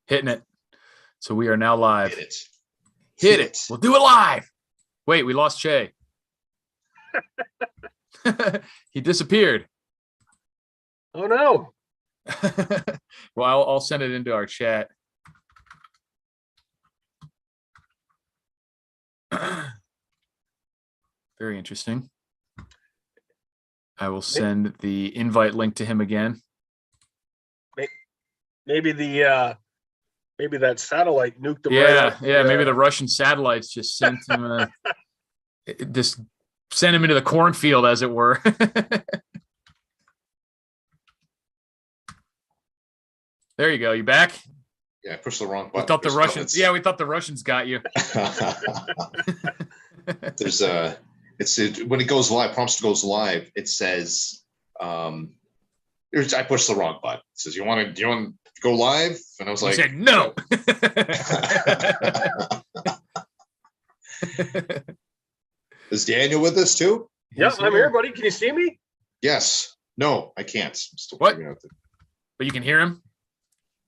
Hitting it. So we are now live. Hit it. Hit it. We'll do it live. Wait, we lost Shay. He disappeared. Oh, no. Well, I'll send it into our chat. Very interesting. I will send the invite link to him again. Maybe that satellite nuked him. Yeah, maybe the Russian satellites just sent him just sent him into the cornfield, as it were. There you go. You back? Yeah, I pushed the wrong button. We thought the Russians. Yeah, we thought the Russians got you. There's when it goes live, prompts goes live. It says, I pushed the wrong button. It says, do you want to go live? And I was like, said no. Is Daniel with us too? Yeah, I'm here, buddy. Can you see me? Yes. No, I can't. I'm still what? figuring out But you can hear him?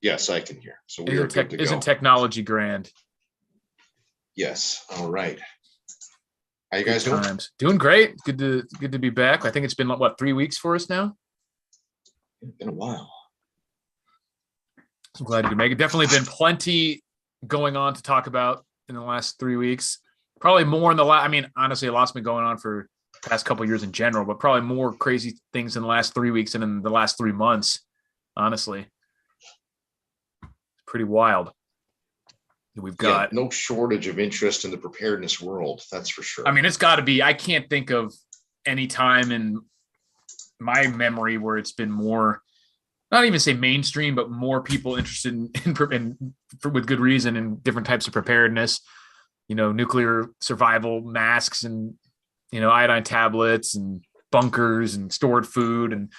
Yes, I can hear. So we are good to go. Isn't technology grand? Yes. All right. How you guys doing? Doing great. Good to be back. I think it's been what, 3 weeks for us now? It's been a while. I'm glad you could make it. Definitely been plenty going on to talk about in the last 3 weeks. Probably more in the last. I mean, honestly, a lot's been going on for the past couple of years in general, but probably more crazy things in the last 3 weeks than in the last 3 months. Honestly, it's pretty wild. We've got no shortage of interest in the preparedness world. That's for sure. I mean, it's got to be. I can't think of any time in my memory where it's been more. Not even say mainstream, but more people interested in with good reason in different types of preparedness. You know, nuclear survival masks and, iodine tablets and bunkers and stored food. And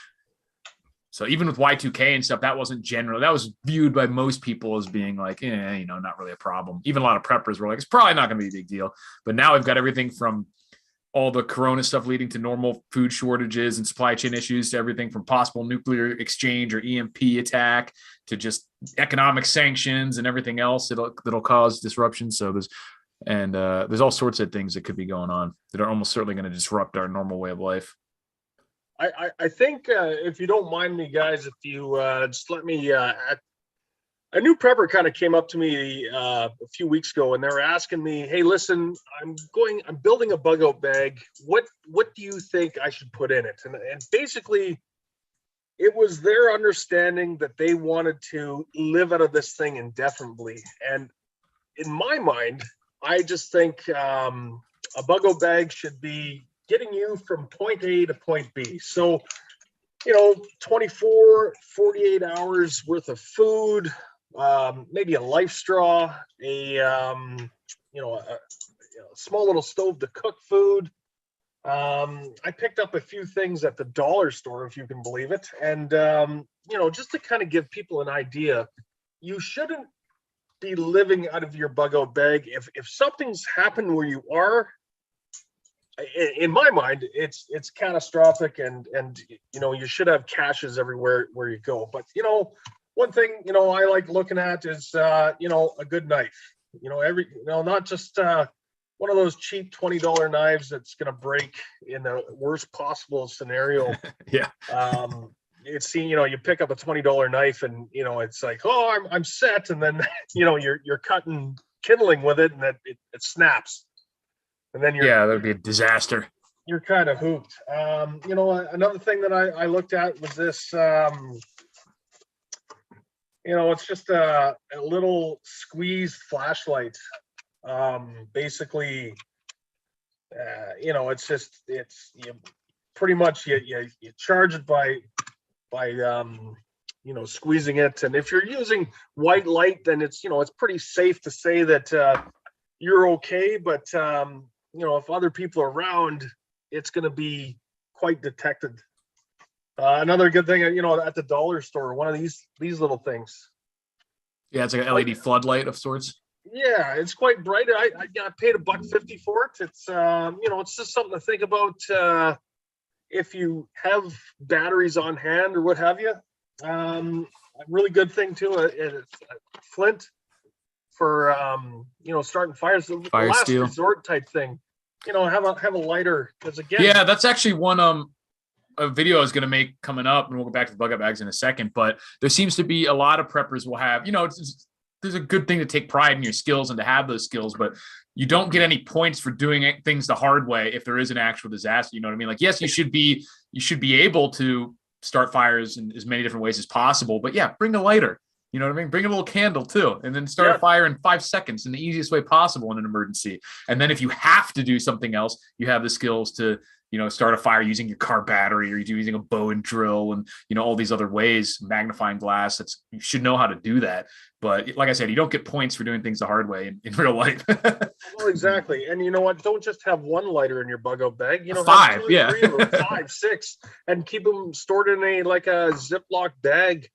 so even with Y2K and stuff, that wasn't general. That was viewed by most people as being like, not really a problem. Even a lot of preppers were like, it's probably not going to be a big deal. But now we've got everything from all the corona stuff leading to normal food shortages and supply chain issues to everything from possible nuclear exchange or EMP attack to just economic sanctions and everything else that'll cause disruption. So there's all sorts of things that could be going on that are almost certainly going to disrupt our normal way of life. I think if you don't mind me, guys, if you just let me, a new prepper kind of came up to me a few weeks ago, and they were asking me, "Hey, listen, I'm building a bug out bag. What do you think I should put in it?" And basically, it was their understanding that they wanted to live out of this thing indefinitely. And in my mind, I just think a bug out bag should be getting you from point A to point B. So, 24, 48 hours worth of food. Maybe a life straw, a small little stove to cook food. I picked up a few things at the dollar store, if you can believe it. And, just to kind of give people an idea, you shouldn't be living out of your bug out bag. If something's happened where you are, in my mind, it's catastrophic, and you should have caches everywhere where you go. But, one thing, I like looking at is, a good knife, not just one of those cheap $20 knives that's going to break in the worst possible scenario. Yeah. It's, you pick up a $20 knife and, it's like, oh, I'm set. And then, you're cutting kindling with it and it snaps. And then that would be a disaster. You're kind of hooped. Another thing that I looked at was this, it's just a little squeeze flashlight. Basically, it's you pretty much you charge it by squeezing it. And if you're using white light, then it's pretty safe to say that you're okay. But if other people are around, it's going to be quite detected. Another good thing, at the dollar store, one of these little things. Yeah, it's like an LED floodlight of sorts. Yeah, it's quite bright. I paid $1.50 for it. It's it's just something to think about if you have batteries on hand or what have you. really good thing too is flint for starting fires. The Fire last steel. resort type thing. Have a lighter, because again. Yeah, that's actually one a video I was going to make coming up, and we'll go back to the bug out bags in a second. But there seems to be a lot of preppers will have, there's a good thing to take pride in your skills and to have those skills, but you don't get any points for doing things the hard way if there is an actual disaster. You know what I mean? Like, yes, you should be able to start fires in as many different ways as possible, but yeah, bring a lighter. You know what I mean? Bring a little candle too, and then start a fire in 5 seconds in the easiest way possible in an emergency. And then if you have to do something else, you have the skills to, start a fire using your car battery, or you're using a bow and drill, and, all these other ways, magnifying glass. You should know how to do that. But like I said, you don't get points for doing things the hard way in real life. Well, exactly. And you know what? Don't just have one lighter in your bug out bag. 5, have 2 yeah. 3 of them, 5, 6, and keep them stored in a Ziploc bag.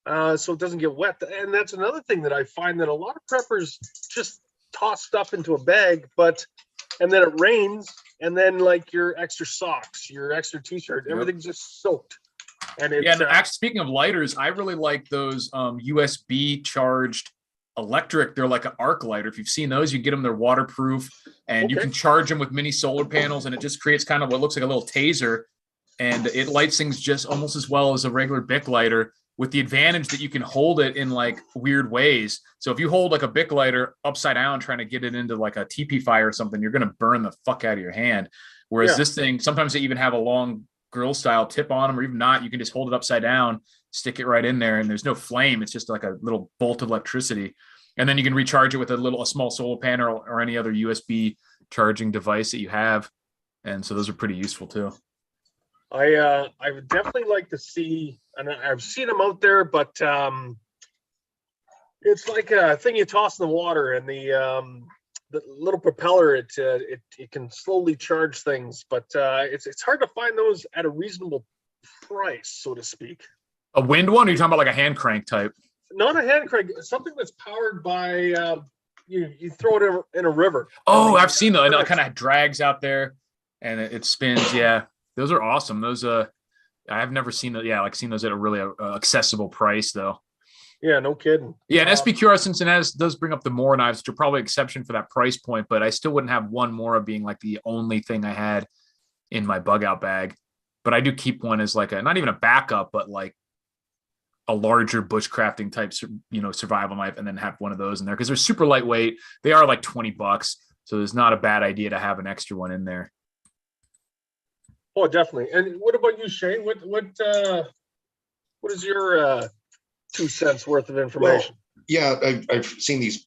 So it doesn't get wet. And that's another thing that I find, that a lot of preppers just toss stuff into a bag, and then it rains, and then like your extra socks, your extra t-shirt, everything's just soaked. And it's, actually, speaking of lighters, I really like those USB charged electric. They're like an arc lighter. If you've seen those, you get them, they're waterproof, and you can charge them with mini solar panels, and it just creates kind of what looks like a little taser, and it lights things just almost as well as a regular Bic lighter, with the advantage that you can hold it in like weird ways. So if you hold like a Bic lighter upside down trying to get it into like a TP fire or something, you're going to burn the fuck out of your hand. Whereas this thing, sometimes they even have a long grill style tip on them, or even not, you can just hold it upside down, stick it right in there, and there's no flame. It's just like a little bolt of electricity. And then you can recharge it with a small solar panel or any other USB charging device that you have. And so those are pretty useful too. I would definitely like to see, and I've seen them out there, but it's like a thing you toss in the water, and the little propeller, it can slowly charge things, but it's hard to find those at a reasonable price, so to speak. A wind one? Or are you talking about like a hand crank type? Not a hand crank, something that's powered by you throw it in a river. Oh, I've seen those. It kind of drags out there and it spins. Yeah. Those are awesome. Those I've never seen that. Yeah, like seen those at a really accessible price though. Yeah, no kidding. Yeah, and SPQR Cincinnati does bring up the Moore knives, which are probably an exception for that price point, but I still wouldn't have one Moore being like the only thing I had in my bug out bag. But I do keep one as like not even a backup, but like a larger bushcrafting type, survival knife, and then have one of those in there because they're super lightweight. They are like $20, so there's not a bad idea to have an extra one in there. Oh, definitely. And what about you, Shane? What is your 2 cents worth of information? Well, yeah, I've seen these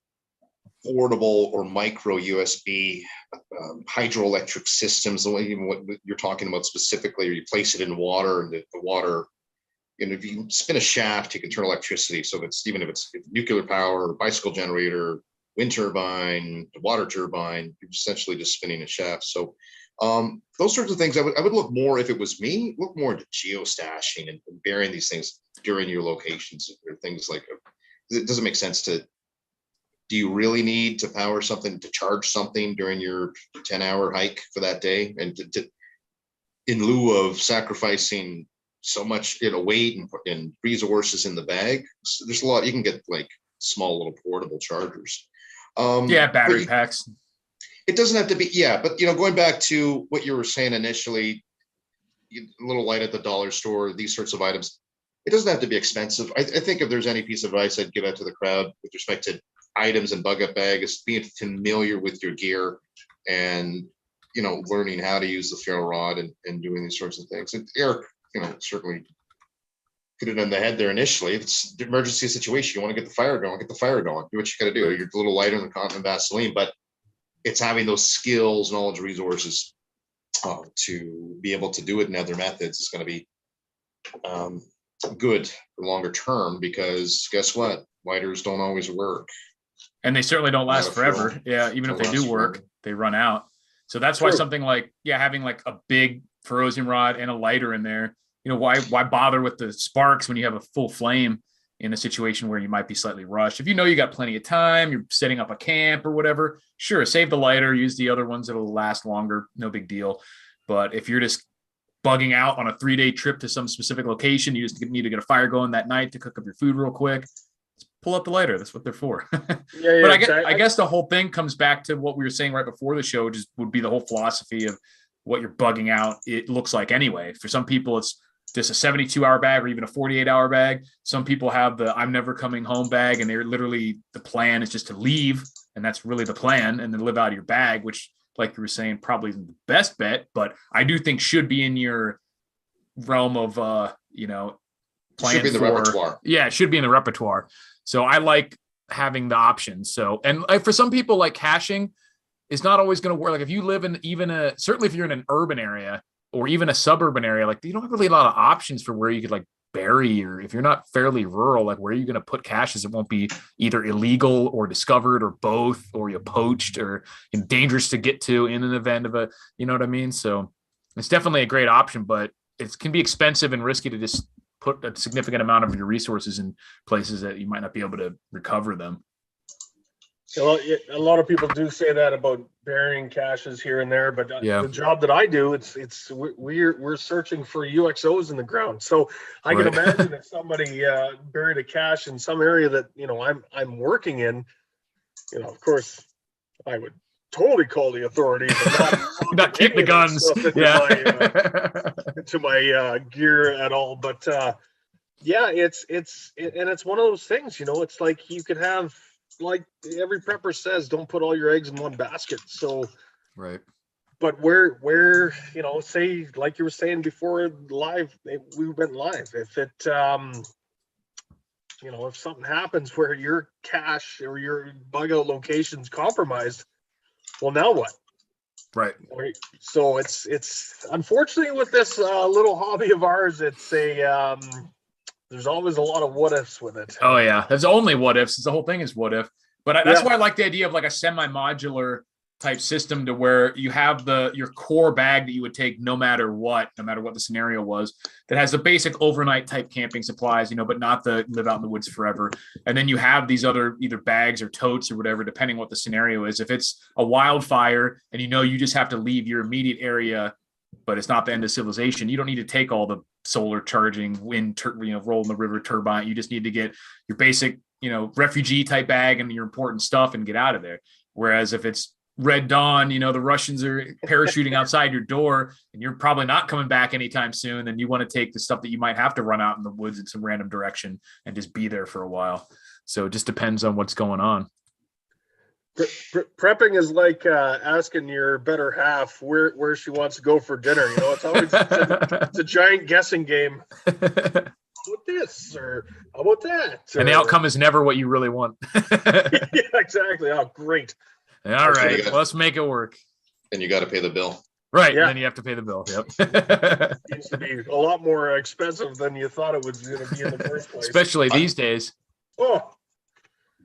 portable or micro USB hydroelectric systems. Even what you're talking about specifically, or you place it in water, and the water, if you spin a shaft, you can turn electricity. So if it's nuclear power, bicycle generator, wind turbine, water turbine, you're essentially just spinning a shaft. So those sorts of things, I would look more, if it was me, look more into geostashing and burying these things during your locations, or things like, it doesn't make sense do you really need to power something, to charge something during your 10-hour hike for that day? And in lieu of sacrificing so much weight and resources in the bag, there's a lot, you can get like small little portable chargers. Battery packs. It doesn't have to be, but going back to what you were saying initially, a little light at the dollar store, these sorts of items, it doesn't have to be expensive. I think if there's any piece of advice I'd give out to the crowd with respect to items and bug out bag, is being familiar with your gear and learning how to use the ferro rod and doing these sorts of things. And Eric, certainly put it on the head there initially. If it's an emergency situation, you want to get the fire going, do what you got to do. You're a little lighter than cotton and Vaseline, but it's having those skills, knowledge, resources to be able to do it in other methods is going to be good for longer term, because guess what? Lighters don't always work. And they certainly don't last forever. Yeah, even if they do work, they run out. So that's why something like, having like a big ferrosium rod and a lighter in there, why bother with the sparks when you have a full flame in a situation where you might be slightly rushed? If you got plenty of time, you're setting up a camp or whatever, sure, save the lighter, use the other ones that'll last longer, no big deal. But if you're just bugging out on a 3-day trip to some specific location. You just need to get a fire going that night to cook up your food real quick. Just pull up the lighter. That's what they're for. Yeah, But exactly. I guess the whole thing comes back to what we were saying right before the show, just would be the whole philosophy of what you're bugging out. It looks like anyway. For some people, it's just a 72-hour bag or even a 48-hour bag. Some people have the I'm never coming home bag, and they're literally, the plan is just to leave, and that's really the plan, and then live out of your bag, which, like you were saying, probably isn't the best bet, but I do think should be in your realm of plan Should be in the repertoire. Yeah, it should be in the repertoire. So I like having the options. So, and like for some people, like caching is not always going to work. Like if you live in certainly if you're in an urban area or even a suburban area, like you don't have really a lot of options for where you could like bury, or if you're not fairly rural, like where are you going to put caches? It won't be either illegal or discovered or both, or you poached or dangerous to get to in an event of you know what I mean? So it's definitely a great option, but it can be expensive and risky to just put a significant amount of your resources in places that you might not be able to recover them. Well, a lot of people do say that about burying caches here and there, but the job that I do, we're searching for UXOs in the ground. So I can imagine if somebody buried a cache in some area that I'm working in, of course, I would totally call the authorities and not keep the guns into my gear at all. But it's one of those things. It's like you could have. Like every prepper says, don't put all your eggs in one basket. So, but where say like you were saying before live, we went live. If it, if something happens where your cache or your bug out location's compromised, well, now what? Right. So it's unfortunately with this little hobby of ours, it's a there's always a lot of what ifs with it. Oh yeah, there's only what ifs. The whole thing is what if. But that's why I like the idea of like a semi-modular type system, to where you have your core bag that you would take no matter what the scenario was, that has the basic overnight type camping supplies, but not the live out in the woods forever. And then you have these other either bags or totes or whatever, depending what the scenario is. If it's a wildfire and you just have to leave your immediate area, but it's not the end of civilization, you don't need to take all the solar charging, wind, roll in the river turbine. You just need to get your basic, refugee type bag and your important stuff and get out of there. Whereas if it's Red Dawn, the Russians are parachuting outside your door and you're probably not coming back anytime soon, then you want to take the stuff that you might have to run out in the woods in some random direction and just be there for a while. So it just depends on what's going on. Prepping is like asking your better half where she wants to go for dinner. It's always it's a giant guessing game. How about this, or how about that? And the outcome is never what you really want. Yeah, exactly. Oh, great. All right, let's make it work. And you got to pay the bill. Right, yeah. And then you have to pay the bill. Yep. Seems to be a lot more expensive than you thought it was going to be in the first place. Especially these days. Oh.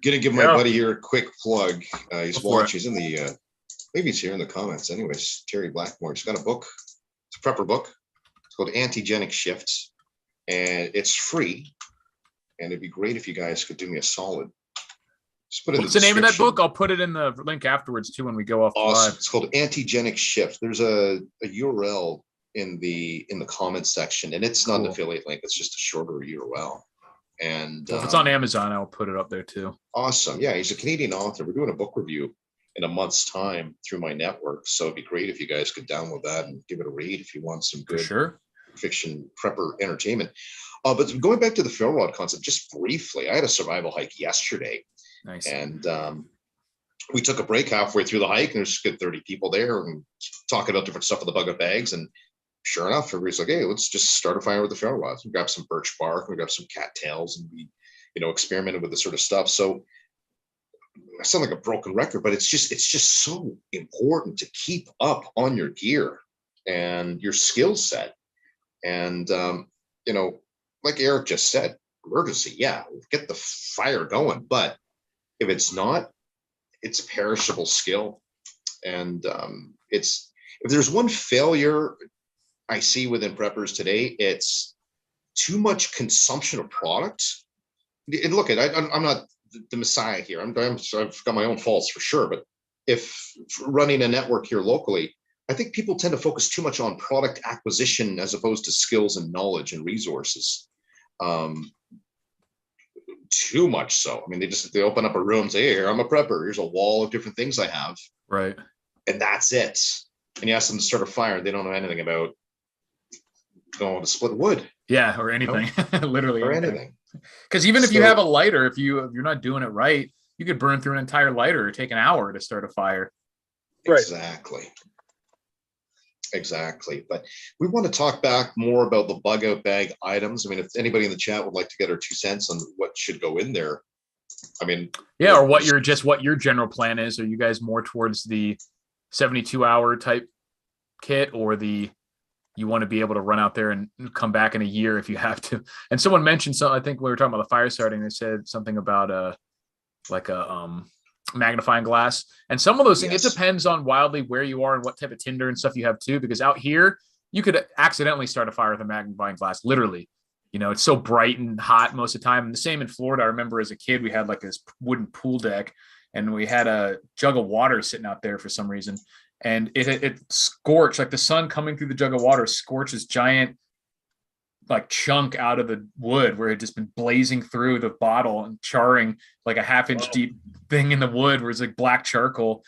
Gonna give my buddy here a quick plug. He's watching. He's in the maybe he's here in the comments. Anyways, Terry Blackmore. He's got a book. It's a prepper book. It's called Antigenic Shift, and it's free. And it'd be great if you guys could do me a solid. Just put it. What's the name of that book? I'll put it in the link afterwards too when we go off live. It's called Antigenic Shift. There's a URL in the comments section, and it's not an affiliate link. It's just a shorter URL. And if it's on Amazon, I'll put it up there too. Awesome. Yeah, he's a Canadian author. We're doing a book review in a month's time through my network. So it'd be great if you guys could download that and give it a read if you want some good fiction prepper entertainment. But going back to the ferro rod concept, just briefly, I had a survival hike yesterday. Nice. And we took a break halfway through the hike, and there's a good 30 people there and talking about different stuff with the bug out bags. And sure enough, everybody's like, hey, let's just start a fire with the ferro rods. We grab some birch bark, we grab some cattails, and we, experimented with this sort of stuff. So I sound like a broken record, but it's just so important to keep up on your gear and your skill set. And, like Eric just said, emergency, get the fire going. But if it's not, it's perishable skill. And if there's one failure I see within preppers today, it's too much consumption of products. And look, I'm not the messiah here. I've got my own faults for sure. But if running a network here locally, I think people tend to focus too much on product acquisition as opposed to skills and knowledge and resources. Too much so. I mean, they open up a room and say, hey, here, I'm a prepper. Here's a wall of different things I have. Right. And that's it. And you ask them to start a fire, they don't know anything about going to split wood. Yeah, or anything. Literally or anything. Because even if you have a lighter, if you're not doing it right, you could burn through an entire lighter or take an hour to start a fire. Right. Exactly. But we want to talk back more about the bug out bag items. I mean, if anybody in the chat would like to get our 2 cents on what should go in there, I mean, yeah, or what your general plan is. Are you guys more towards the 72-hour type kit, or you want to be able to run out there and come back in a year if you have to? And someone mentioned something, I think we were talking about the fire starting, they said something about a magnifying glass, and some of those things, it depends on wildly where you are and what type of tinder and stuff you have too, because out here you could accidentally start a fire with a magnifying glass, literally. It's so bright and hot most of the time. And the same in Florida. I remember as a kid we had like this wooden pool deck, and we had a jug of water sitting out there for some reason, and it scorched, like the sun coming through the jug of water scorches giant like chunk out of the wood where it had just been blazing through the bottle and charring like a half-inch deep thing in the wood where it's like black charcoal.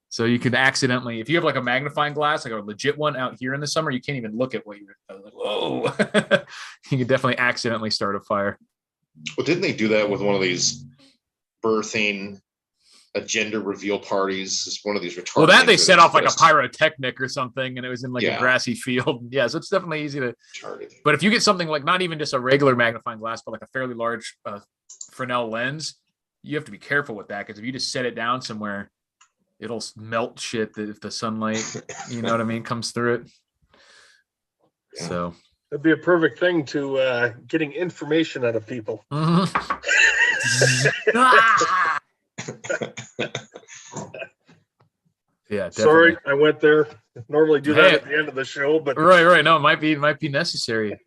So you could accidentally, if you have like a magnifying glass, like a legit one out here in the summer, you can't even look at what you're like, whoa. You could definitely accidentally start a fire. Well, didn't they do that with one of these birthing a gender reveal parties? It's one of these retarded. Well, that they set off like a pyrotechnic or something, and it was in like a grassy field. Yeah, so it's definitely easy to. But if you get something like not even just a regular magnifying glass, but like a fairly large Fresnel lens, you have to be careful with that, because if you just set it down somewhere, it'll melt shit if the sunlight, you know what I mean, comes through it. Yeah. So that'd be a perfect thing to getting information out of people. Mm-hmm. Yeah, definitely. Sorry, I went there. Normally do that at the end of the show, but right. No, it might be necessary.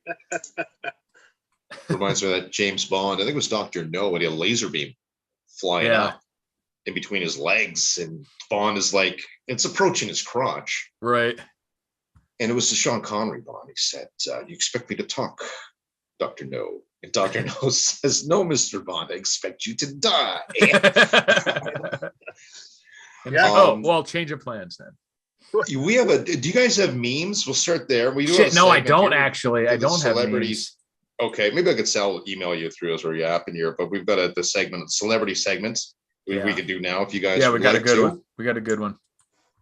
Reminds me of that James Bond. I think it was Dr. No, when he had a laser beam flying up in between his legs, and Bond is like, it's approaching his crotch. Right. And it was the Sean Connery Bond. He said, you expect me to talk, Dr. No? And Dr. No says, no, Mr. Bond, I expect you to die. Well, change of plans then. We have do you guys have memes? We'll start there. We do. No, I don't actually. I don't have celebrities. Okay, maybe I could email you through us or your app in here, but we've got the segment, celebrity segments we can do now if you guys we got a good one. We got a good one.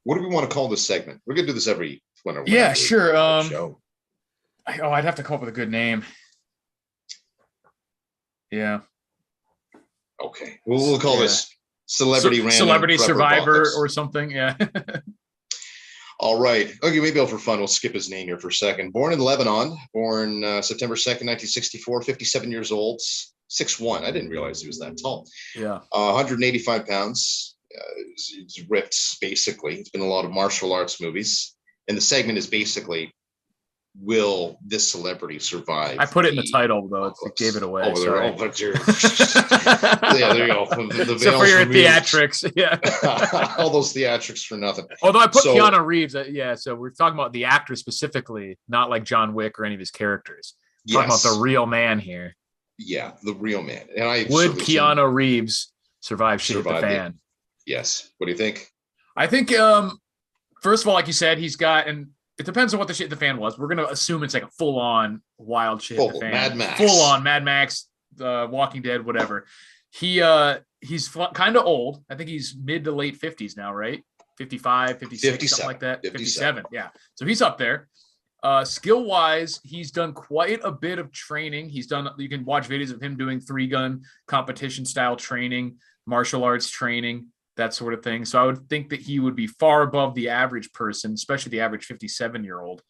What do we want to call this segment? We're gonna do this every winter. Yeah, sure. I'd have to come up with a good name. Yeah. Okay. We'll call this Celebrity Survivor or something. Yeah. All right. Okay, maybe for fun, we'll skip his name here for a second. Born in Lebanon, born September 2nd, 1964, 57 years old, 6'1". I didn't realize he was that tall. Yeah. 185 pounds. He's ripped, basically. It's been a lot of martial arts movies. And the segment is basically, will this celebrity survive? I put it in the title, though. It gave it away. Yeah, there you go. So for your theatrics, yeah. All those theatrics for nothing. Although I put Keanu Reeves, so we're talking about the actor specifically, not like John Wick or any of his characters. Talking about the real man here. Yeah, the real man. And would Keanu Reeves survive shit at the fan? Yes. What do you think? I think, first of all, like you said, he's got, and it depends on what the shit the fan was. We're going to assume it's like a full-on wild shit the fan. Mad Max. Full-on Mad Max, Walking Dead, whatever. He's kind of old. I think he's mid to late 50s now, right? 55, 56, something like that. 57. Yeah. So he's up there. Skill-wise, he's done quite a bit of training. You can watch videos of him doing 3-gun competition-style training, martial arts training, that sort of thing. So I would think that he would be far above the average person, especially the average 57-year-old,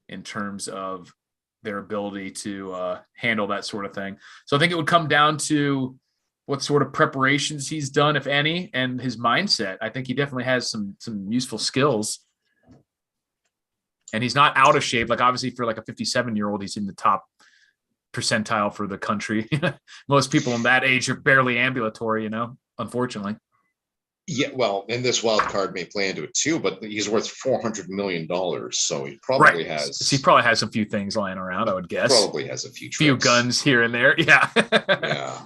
in terms of their ability to handle that sort of thing. So I think it would come down to what sort of preparations he's done, if any, and his mindset. I think he definitely has some useful skills. And he's not out of shape. Like, obviously, for like a 57-year-old, he's in the top percentile for the country. Most people in that age are barely ambulatory, unfortunately. Yeah, well, and this wild card may play into it too, but he's worth $400 million, so he probably has. So he probably has a few things lying around, I would guess. Probably has a few guns here and there. Yeah. Yeah.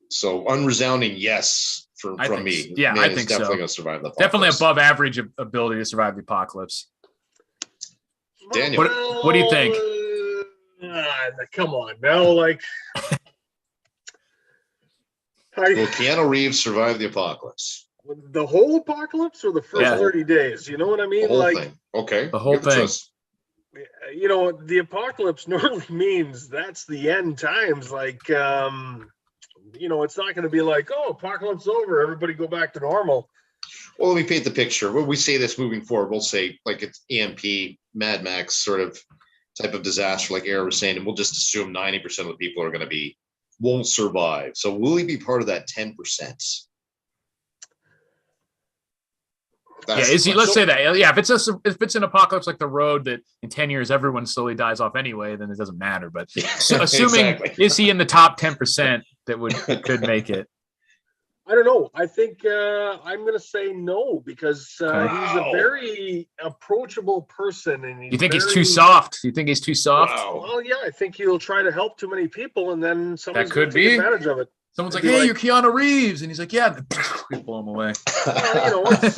So unresounding yes from me. Yeah, Man I think definitely so. going to survive the apocalypse. Definitely above average ability to survive the apocalypse. Daniel, what do you think? Come on now, like. Will Keanu Reeves survive the apocalypse? The whole apocalypse or the first 30 days? You know what I mean? The whole thing. Okay. The whole thing. You know, the apocalypse normally means that's the end times. Like, you know, it's not going to be like, oh, apocalypse over, everybody go back to normal. Well, let me paint the picture. When we say this moving forward, we'll say like it's EMP, Mad Max sort of type of disaster, like Eric was saying, and we'll just assume 90% of the people are going to won't survive. So will he be part of that 10%? Is he? Let's say that. Yeah, if it's an apocalypse like The Road that in 10 years everyone slowly dies off anyway, then it doesn't matter. But assuming is he in the top 10% that could make it? I don't know. I think I'm going to say no because he's a very approachable person, and you think he's too soft? You think he's too soft? Wow. Well, yeah, I think he'll try to help too many people, and then someone's going to take advantage of it. Someone's like, "Hey, you're Keanu Reeves," and he's like, "Yeah," we blow him away. You know, it's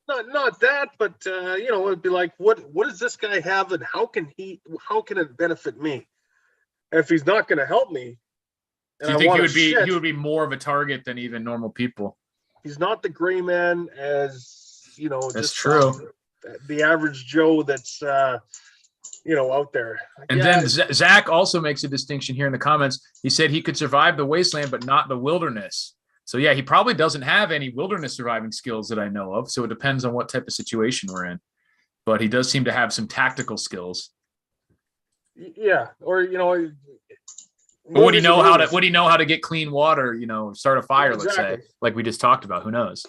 not that, but you know, it'd be like, what does this guy have, and how can it benefit me? And if he's not going to help me, do you think he would be more of a target than even normal people? He's not the gray man, as you know. That's true. The average Joe that's you know, out there. And then Zach also makes a distinction here in the comments. He said he could survive the wasteland, but not the wilderness. So yeah, he probably doesn't have any wilderness surviving skills that I know of. So it depends on what type of situation we're in. But he does seem to have some tactical skills. Yeah, or you know. But would he know how to get clean water? You know, start a fire. Exactly. Let's say, like we just talked about. Who knows?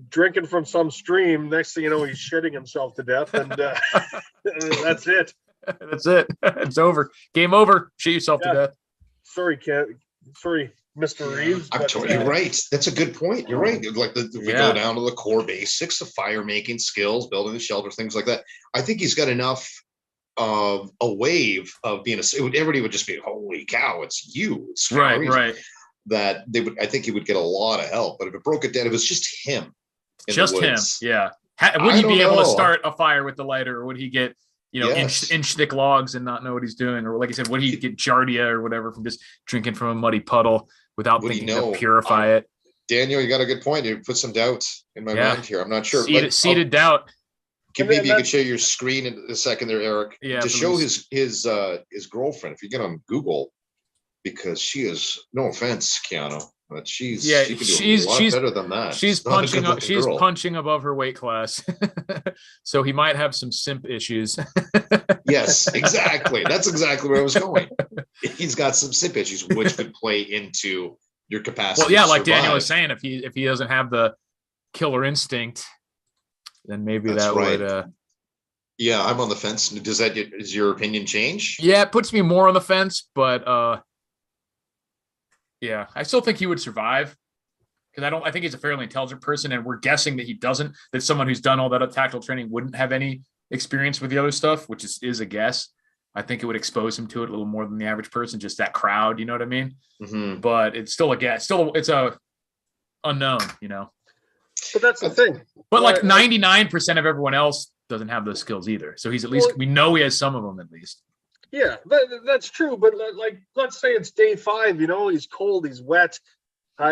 Drinking from some stream. Next thing you know, he's shitting himself to death, and that's it. That's it. It's over. Game over. Shit yourself to death. Sorry, Mr. Reeves. I'm totally right. That's a good point. You're right. Like we go down to the core basics of fire making skills, building the shelter, things like that. I think he's got enough of a wave of being everybody would just be, holy cow, it's you. It's right. That I think he would get a lot of help. But if it broke it down, it was just him. Just him. Yeah. Would he be able to start a fire with the lighter, or would he get, you know, inch thick logs and not know what he's doing? Or like I said, would he get giardia or whatever from just drinking from a muddy puddle without thinking to purify it? Daniel, you got a good point. You put some doubt in my mind here. I'm not sure. Seated doubt. Maybe you could share your screen in a second there, Eric. Yeah. To show his girlfriend, if you get on Google, because she is, no offense, Keanu, but she can do a lot better than that. She's punching above her weight class. So he might have some simp issues. Yes, exactly. That's exactly where I was going. He's got some simp issues, which could play into your capacity. Well, yeah, like Daniel was saying, if he doesn't have the killer instinct, then maybe would. Yeah, I'm on the fence. Does your opinion change? Yeah, it puts me more on the fence, but yeah, I still think he would survive because I think he's a fairly intelligent person, and we're guessing that he doesn't. That someone who's done all that tactical training wouldn't have any experience with the other stuff, which is a guess. I think it would expose him to it a little more than the average person, just that crowd. You know what I mean? Mm-hmm. But it's still a guess. It's a unknown. You know. But that's the thing. But like 99% of everyone else doesn't have those skills either. So he's at least, we know he has some of them at least. Yeah, that's true. But like, let's say it's day 5, you know, he's cold, he's wet.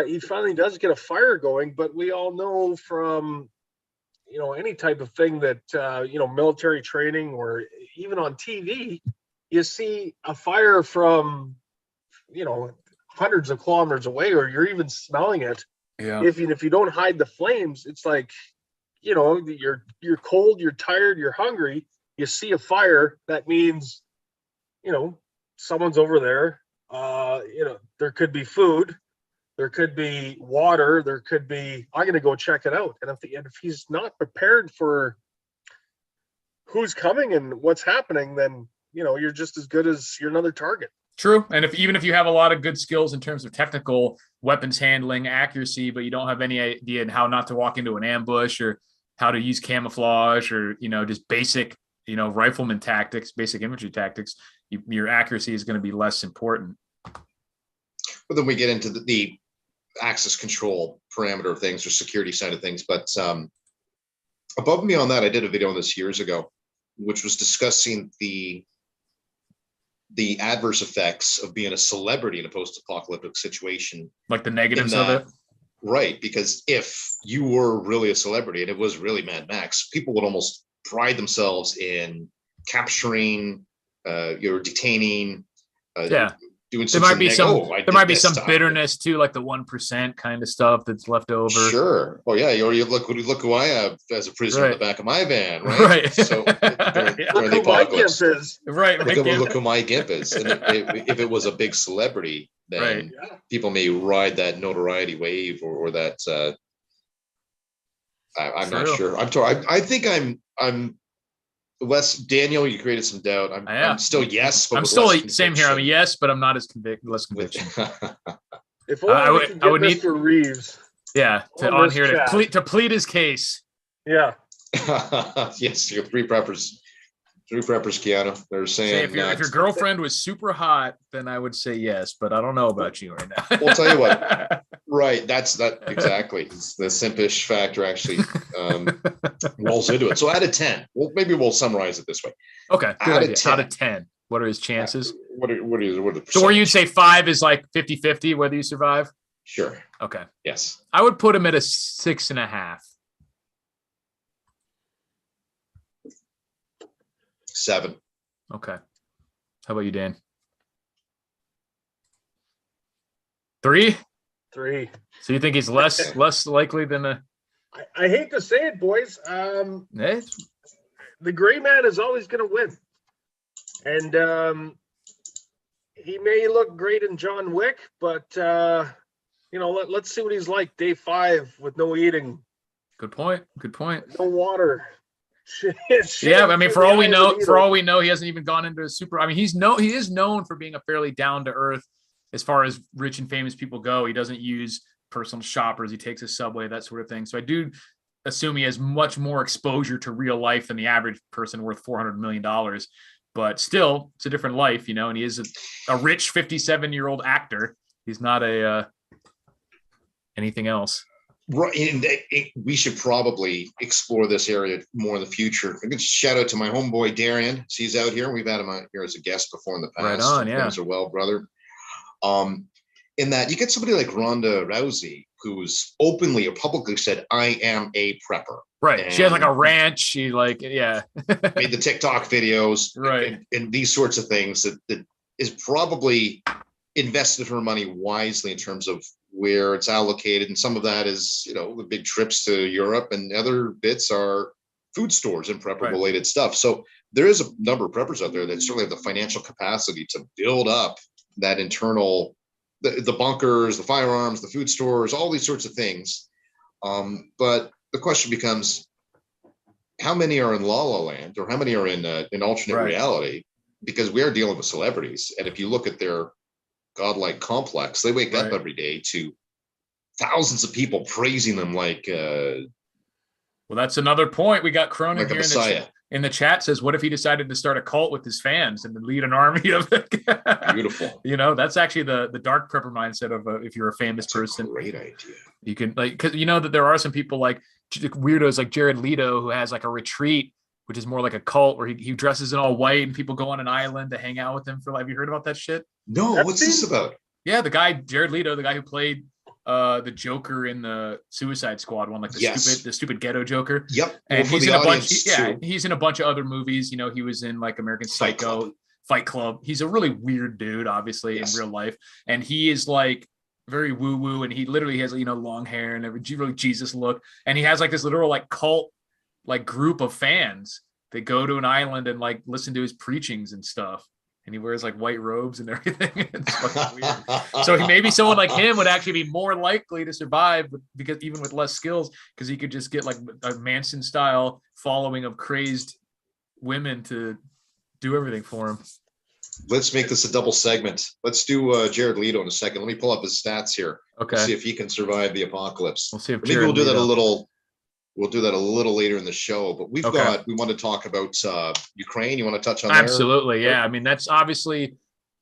He finally does get a fire going, but we all know from, you know, any type of thing that, you know, military training or even on TV, you see a fire from, you know, hundreds of kilometers away, or you're even smelling it. Yeah. If you don't hide the flames, it's like, you know, you're cold, you're tired, you're hungry. You see a fire, that means, you know, someone's over there. You know, there could be food, there could be water, there could be. I'm going to go check it out. And if he's not prepared for who's coming and what's happening, then you know you're just as good as you're another target. True. And even if you have a lot of good skills in terms of technical weapons handling, accuracy, but you don't have any idea how not to walk into an ambush or how to use camouflage or, just basic, rifleman tactics, basic infantry tactics, your accuracy is going to be less important. But then we get into the access control parameter of things or security side of things. But above and beyond that, I did a video on this years ago, which was discussing the adverse effects of being a celebrity in a post-apocalyptic situation. Like the negatives of it? Right, because if you were really a celebrity and it was really Mad Max, people would almost pride themselves in capturing, detaining, doing there might be some bitterness too, like the 1% kind of stuff that's left over. Sure. Oh yeah. Or you look who I have as a prisoner in the back of my van, right? So during the apocalypse, look who my gimp is. And if it was a big celebrity, then people may ride that notoriety wave or that. I'm not sure. I think I'm less. Daniel, you created some doubt. I'm still yes. But I'm still same here. I'm a yes, but I'm not as less conviction. If only we could get Mr. Reeves. Yeah, to plead his case. Yeah. Yes, you have three preppers, Keanu. They're saying if your girlfriend was super hot, then I would say yes, but I don't know about you right now. We'll tell you what. Right, that's exactly. The simpish factor actually rolls into it. So out of 10, maybe we'll summarize it this way. Okay, good idea. Out of 10, what are his chances? What are the so where you'd say 5 is like 50-50 whether you survive? Sure. Okay. Yes. I would put him at a 6.5. 7. Okay. How about you, Dan? 3? 3. So you think he's less likely than a? I hate to say it, boys. The gray man is always going to win, and he may look great in John Wick, but let's see what he's like day 5 with no eating. Good point. No water. Yeah, I mean, for all we know, he hasn't even gone into a super. I mean, he is known for being a fairly down to earth as far as rich and famous people go. He doesn't use personal shoppers. He takes a subway, that sort of thing. So I do assume he has much more exposure to real life than the average person worth $400 million. But still, it's a different life, and he is a rich 57-year-old actor. He's not anything else. Right, and we should probably explore this area more in the future. I can shout out to my homeboy Darian. He's out here. We've had him out here as a guest before in the past. Right on, yeah. Things are well, brother. In that you get somebody like Ronda Rousey, who's openly or publicly said, "I am a prepper." Right. And she has like a ranch. She made the TikTok videos, right, and these sorts of things that is probably invested her money wisely in terms of where it's allocated. And some of that is, the big trips to Europe, and other bits are food stores and prepper related stuff. So there is a number of preppers out there that certainly have the financial capacity to build up that internal, the bunkers, the firearms, the food stores, all these sorts of things. But the question becomes, how many are in La La Land, or how many are in alternate reality? Because we are dealing with celebrities. And if you look at their godlike complex, they wake up every day to thousands of people praising them like well, that's another point. We got Cronin like here in the chat says, what if he decided to start a cult with his fans and then lead an army of it? Beautiful. That's actually the dark prepper mindset of if you're a famous person. Great idea. You can because that there are some people like weirdos like Jared Leto who has like a retreat, which is more like a cult where he dresses in all white and people go on an island to hang out with him for life. Have you heard about that shit? No, what's this about? Yeah, the guy Jared Leto, the guy who played the Joker in the Suicide Squad one, like the stupid ghetto Joker. Yep. And he's in a bunch. He's in a bunch of other movies. He was in like American Psycho, Fight Club. He's a really weird dude, obviously in real life, and he is like very woo woo, and he literally has long hair and every really Jesus look, and he has like this literal like cult like group of fans that go to an island and like listen to his preachings and stuff. And he wears like white robes and everything. It's fucking weird. So maybe someone like him would actually be more likely to survive because even with less skills, because he could just get like a Manson style following of crazed women to do everything for him. let's make this a double segment. Let's do Jared Leto in a second. Let me pull up his stats here. Okay. We'll see if he can survive the apocalypse. We'll see if maybe Jared we'll do that a Leto- little. We'll do that a little later in the show. But we want to talk about Ukraine. You want to touch on Absolutely, yeah. I mean, that's obviously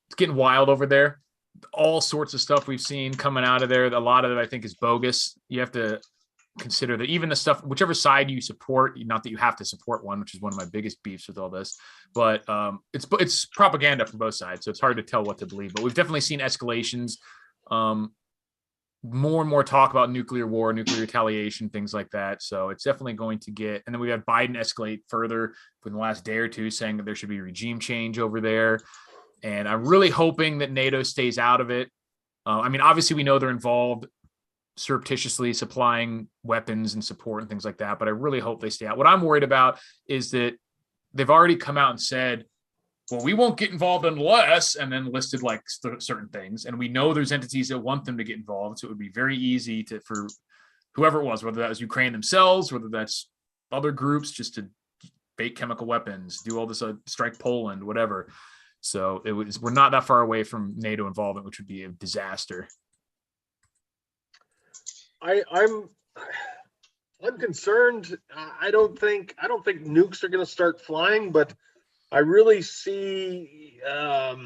it's getting wild over there. All sorts of stuff we've seen coming out of there. A lot of it, I think, is bogus. You have to consider that even the stuff, whichever side you support, not that you have to support one, which is one of my biggest beefs with all this, but it's propaganda from both sides, so it's hard to tell what to believe. But we've definitely seen escalations, more and more talk about nuclear war, nuclear retaliation, things like that. So it's definitely going to get, and then we had Biden escalate further in the last day or two, saying that there should be regime change over there. And I'm really hoping that NATO stays out of it. I mean, obviously we know they're involved surreptitiously supplying weapons and support and things like that, but I really hope they stay out. What I'm worried about is that they've already come out and said, well, we won't get involved unless, and then listed like certain things. And we know there's entities that want them to get involved. So it would be very easy for whoever it was, whether that was Ukraine themselves, whether that's other groups, just to bake chemical weapons, do all this, strike Poland, whatever. So we're not that far away from NATO involvement, which would be a disaster. I'm concerned. I don't think nukes are going to start flying, but I really see a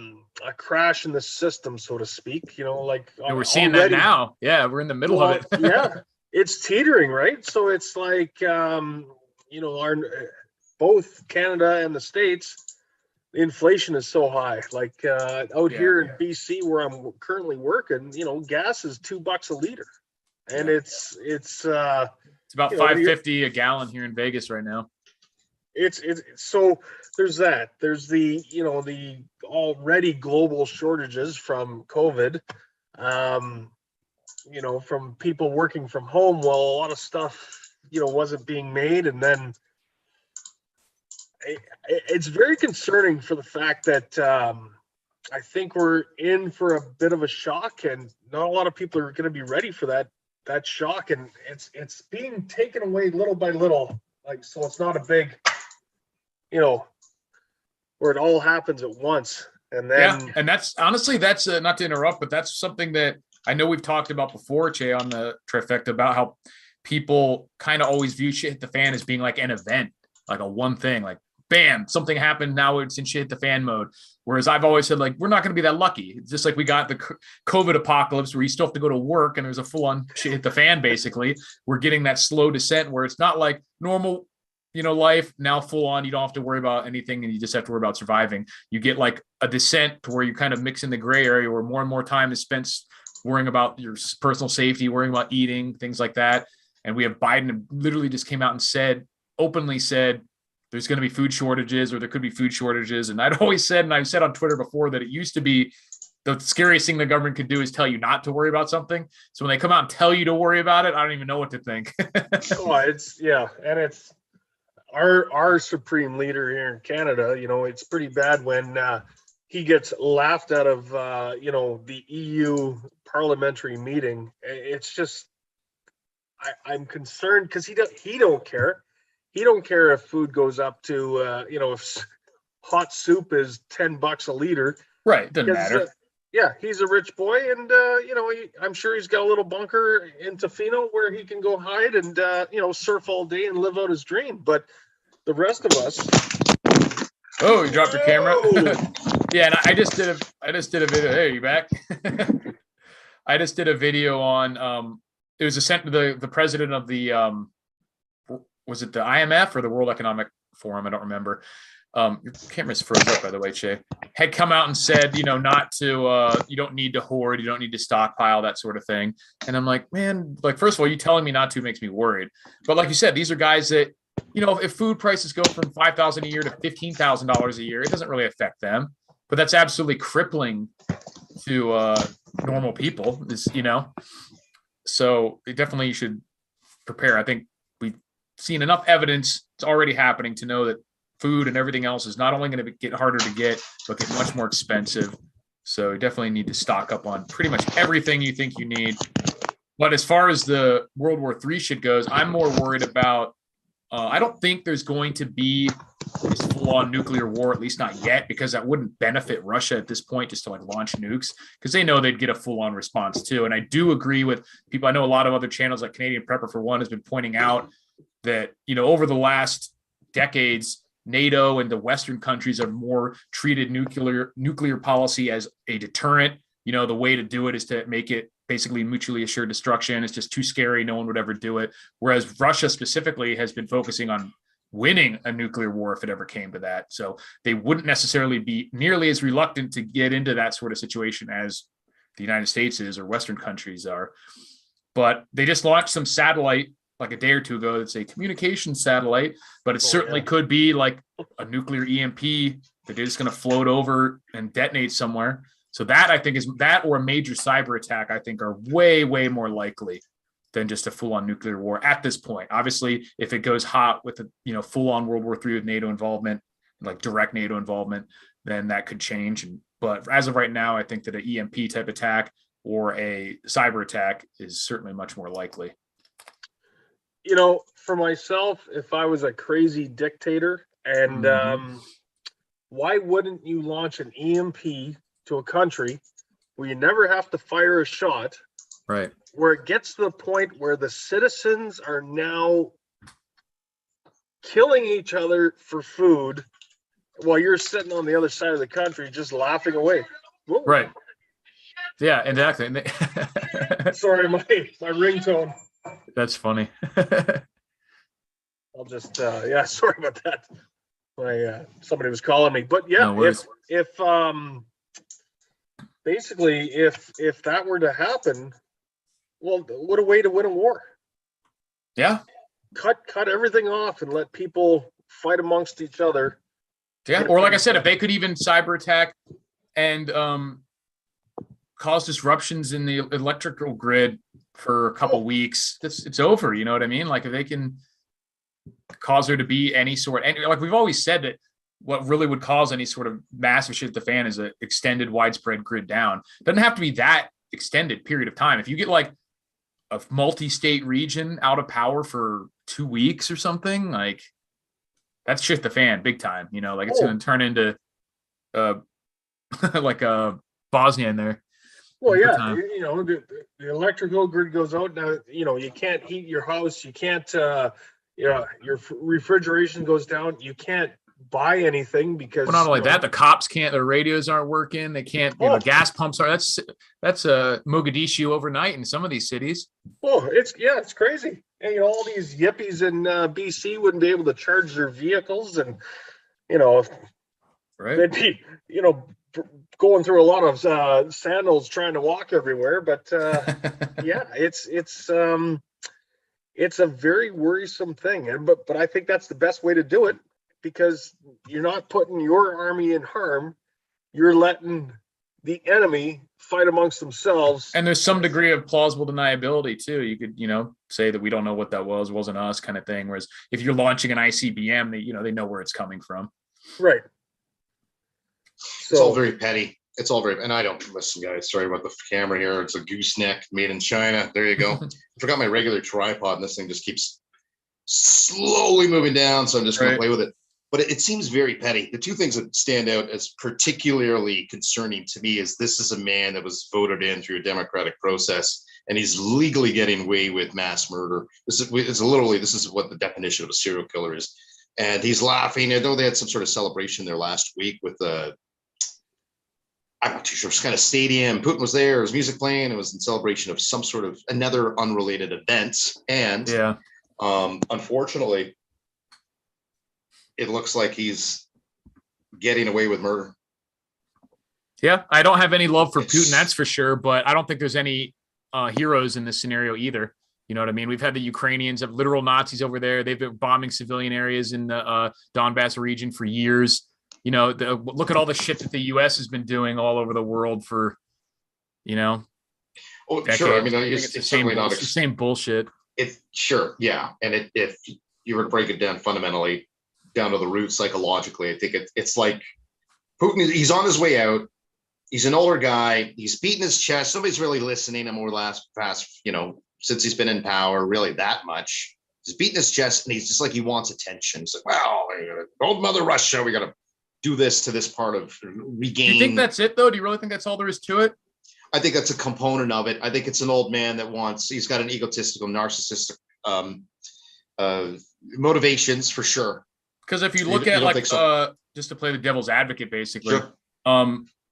crash in the system, so to speak. Like we're seeing already, that now. Yeah, we're in the middle of it. Yeah, it's teetering, right? So it's like both Canada and the States, the inflation is so high. Like here in BC, where I'm currently working, gas is $2 a liter. And it's about $5.50 a gallon here in Vegas right now. It's so there's that. There's the already global shortages from COVID, from people working from home. Well, a lot of stuff wasn't being made, and then it's very concerning for the fact that I think we're in for a bit of a shock, and not a lot of people are going to be ready for that shock, and it's being taken away little by little, like, so it's not a big where it all happens at once. And then and that's honestly, that's not to interrupt, but that's something that I know we've talked about before, Che, on the Trifecta, about how people kind of always view shit hit the fan as being like an event, like a one thing, like bam, something happened, now it's in shit hit the fan mode. Whereas I've always said, like, we're not going to be that lucky. It's just like we got the COVID apocalypse where you still have to go to work and there's a full on shit hit the fan. Basically, we're getting that slow descent where it's not like normal, life now full on. You don't have to worry about anything and you just have to worry about surviving. You get like a descent to where you kind of mix in the gray area where more and more time is spent worrying about your personal safety, worrying about eating, things like that. And we have Biden literally just came out and openly said, there's going to be food shortages, or there could be food shortages. And I'd always said, and I've said on Twitter before, that it used to be the scariest thing the government could do is tell you not to worry about something. So when they come out and tell you to worry about it, I don't even know what to think. And it's our supreme leader here in Canada. It's pretty bad when he gets laughed out of, the EU parliamentary meeting. It's just, I'm concerned because he don't care. He don't care if food goes up to, if hot soup is $10 a liter. Right. Doesn't matter. He's a rich boy, and, I'm sure he's got a little bunker in Tofino where he can go hide and, surf all day and live out his dream. But the rest of us. Oh, you dropped your camera. Yeah. And I just did a video. Hey, are you back? I just did a video on, it was the president of the, was it the IMF or the World Economic Forum? I don't remember. Your camera's froze up, by the way, Che. Had come out and said, not to, you don't need to hoard, you don't need to stockpile, that sort of thing. And I'm like, man, like, first of all, you telling me not to makes me worried. But like you said, these are guys that, if food prices go from $5,000 a year to $15,000 a year, it doesn't really affect them. But that's absolutely crippling to normal people, So definitely you should prepare. I think we've seen enough evidence, it's already happening, to know that food and everything else is not only going to get harder to get, but get much more expensive. So you definitely need to stock up on pretty much everything you think you need. But as far as the World War III shit goes, I'm more worried about, I don't think there's going to be is full-on nuclear war, at least not yet, because that wouldn't benefit Russia at this point just to like launch nukes, because they know they'd get a full-on response too. And I do agree with people. I know a lot of other channels like Canadian Prepper for one has been pointing out that, you know, over the last decades, NATO and the Western countries have more treated nuclear policy as a deterrent. You know, the way to do it is to make it basically mutually assured destruction. It's just too scary. No one would ever do it. Whereas Russia specifically has been focusing on winning a nuclear war if it ever came to that. So they wouldn't necessarily be nearly as reluctant to get into that sort of situation as the United States is or Western countries are. But they just launched some satellite like a day or two ago. It's a communication satellite, but it certainly could be like a nuclear EMP that is going to float over and detonate somewhere. So that I think is that, or a major cyber attack, I think are way, way more likely than just a full-on nuclear war at this point. Obviously, if it goes hot with a, you know, full-on World War III with NATO involvement, like direct NATO involvement, then that could change. But as of right now, I think that an EMP type attack or a cyber attack is certainly much more likely. You know, for myself, if I was a crazy dictator, and why wouldn't you launch an EMP to a country where you never have to fire a shot? Right. Where it gets to the point where the citizens are now killing each other for food while you're sitting on the other side of the country just laughing away. Whoa. Right. Yeah, exactly. Sorry, my ringtone. That's funny. I'll just sorry about that. My somebody was calling me. But yeah, No worries. if basically if that were to happen, well, what a way to win a war. Yeah. Cut everything off and let people fight amongst each other. Yeah. Or like I said, if they could even cyber attack and cause disruptions in the electrical grid for a couple weeks, it's over. You know what I mean? Like if they can cause there to be any sort, and like we've always said that what really would cause any sort of massive shit at the fan is an extended widespread grid down. It doesn't have to be that extended period of time. If you get like a multi-state region out of power for 2 weeks or something, like that's shit the fan big time, you know, like it's going to turn into like a Bosnia in there. Well, yeah, you know, the electrical grid goes out now. You know, you can't heat your house. You can't, your refrigeration goes down. You can't buy anything because. Well, not only that, the cops can't. Their radios aren't working. They can't. You know, gas pumps are. That's Mogadishu overnight in some of these cities. Oh, it's crazy. And you know, all these yippies in BC wouldn't be able to charge their vehicles, and you know, right? They'd be, you know, going through a lot of sandals trying to walk everywhere. But yeah, it's a very worrisome thing. And but I think that's the best way to do it, because you're not putting your army in harm. You're letting the enemy fight amongst themselves. And there's some degree of plausible deniability too. You could, you know, say that we don't know what that was, wasn't us kind of thing. Whereas if you're launching an ICBM, they know where it's coming from. Right. So, it's all very petty. It's all very, and I don't listen, guys. Sorry about the camera here. It's a gooseneck made in China. There you go. I forgot my regular tripod, and this thing just keeps slowly moving down. So I'm just going to play with it. But it seems very petty. The two things that stand out as particularly concerning to me is this is a man that was voted in through a democratic process, and he's legally getting away with mass murder. This is what the definition of a serial killer is. And he's laughing. I know they had some sort of celebration there last week with I'm not too sure, it's kind of stadium. Putin was there. There was music playing. It was in celebration of some sort of another unrelated event. And unfortunately, it looks like he's getting away with murder. Yeah, I don't have any love for Putin, that's for sure. But I don't think there's any heroes in this scenario either. You know what I mean? We've had the Ukrainians have literal Nazis over there. They've been bombing civilian areas in the Donbass region for years. You know, look at all the shit that the U.S. has been doing all over the world for, you know. Oh, decades. Sure. I mean, it's the same bullshit. It's sure, yeah. And if you were to break it down fundamentally, down to the root psychologically, I think it's like Putin. He's on his way out. He's an older guy. He's beating his chest. Nobody's really listening him over the last past, you know, since he's been in power, really that much. He's beating his chest, and he's just like he wants attention. He's like, well, old Mother Russia, we got to do this to this part of regain. Do you think that's it, though? Do you really think that's all there is to it? I think that's a component of it. I think it's an old man that he's got an egotistical, narcissistic motivations for sure. Because if you look at like, so? Just to play the devil's advocate, basically, sure.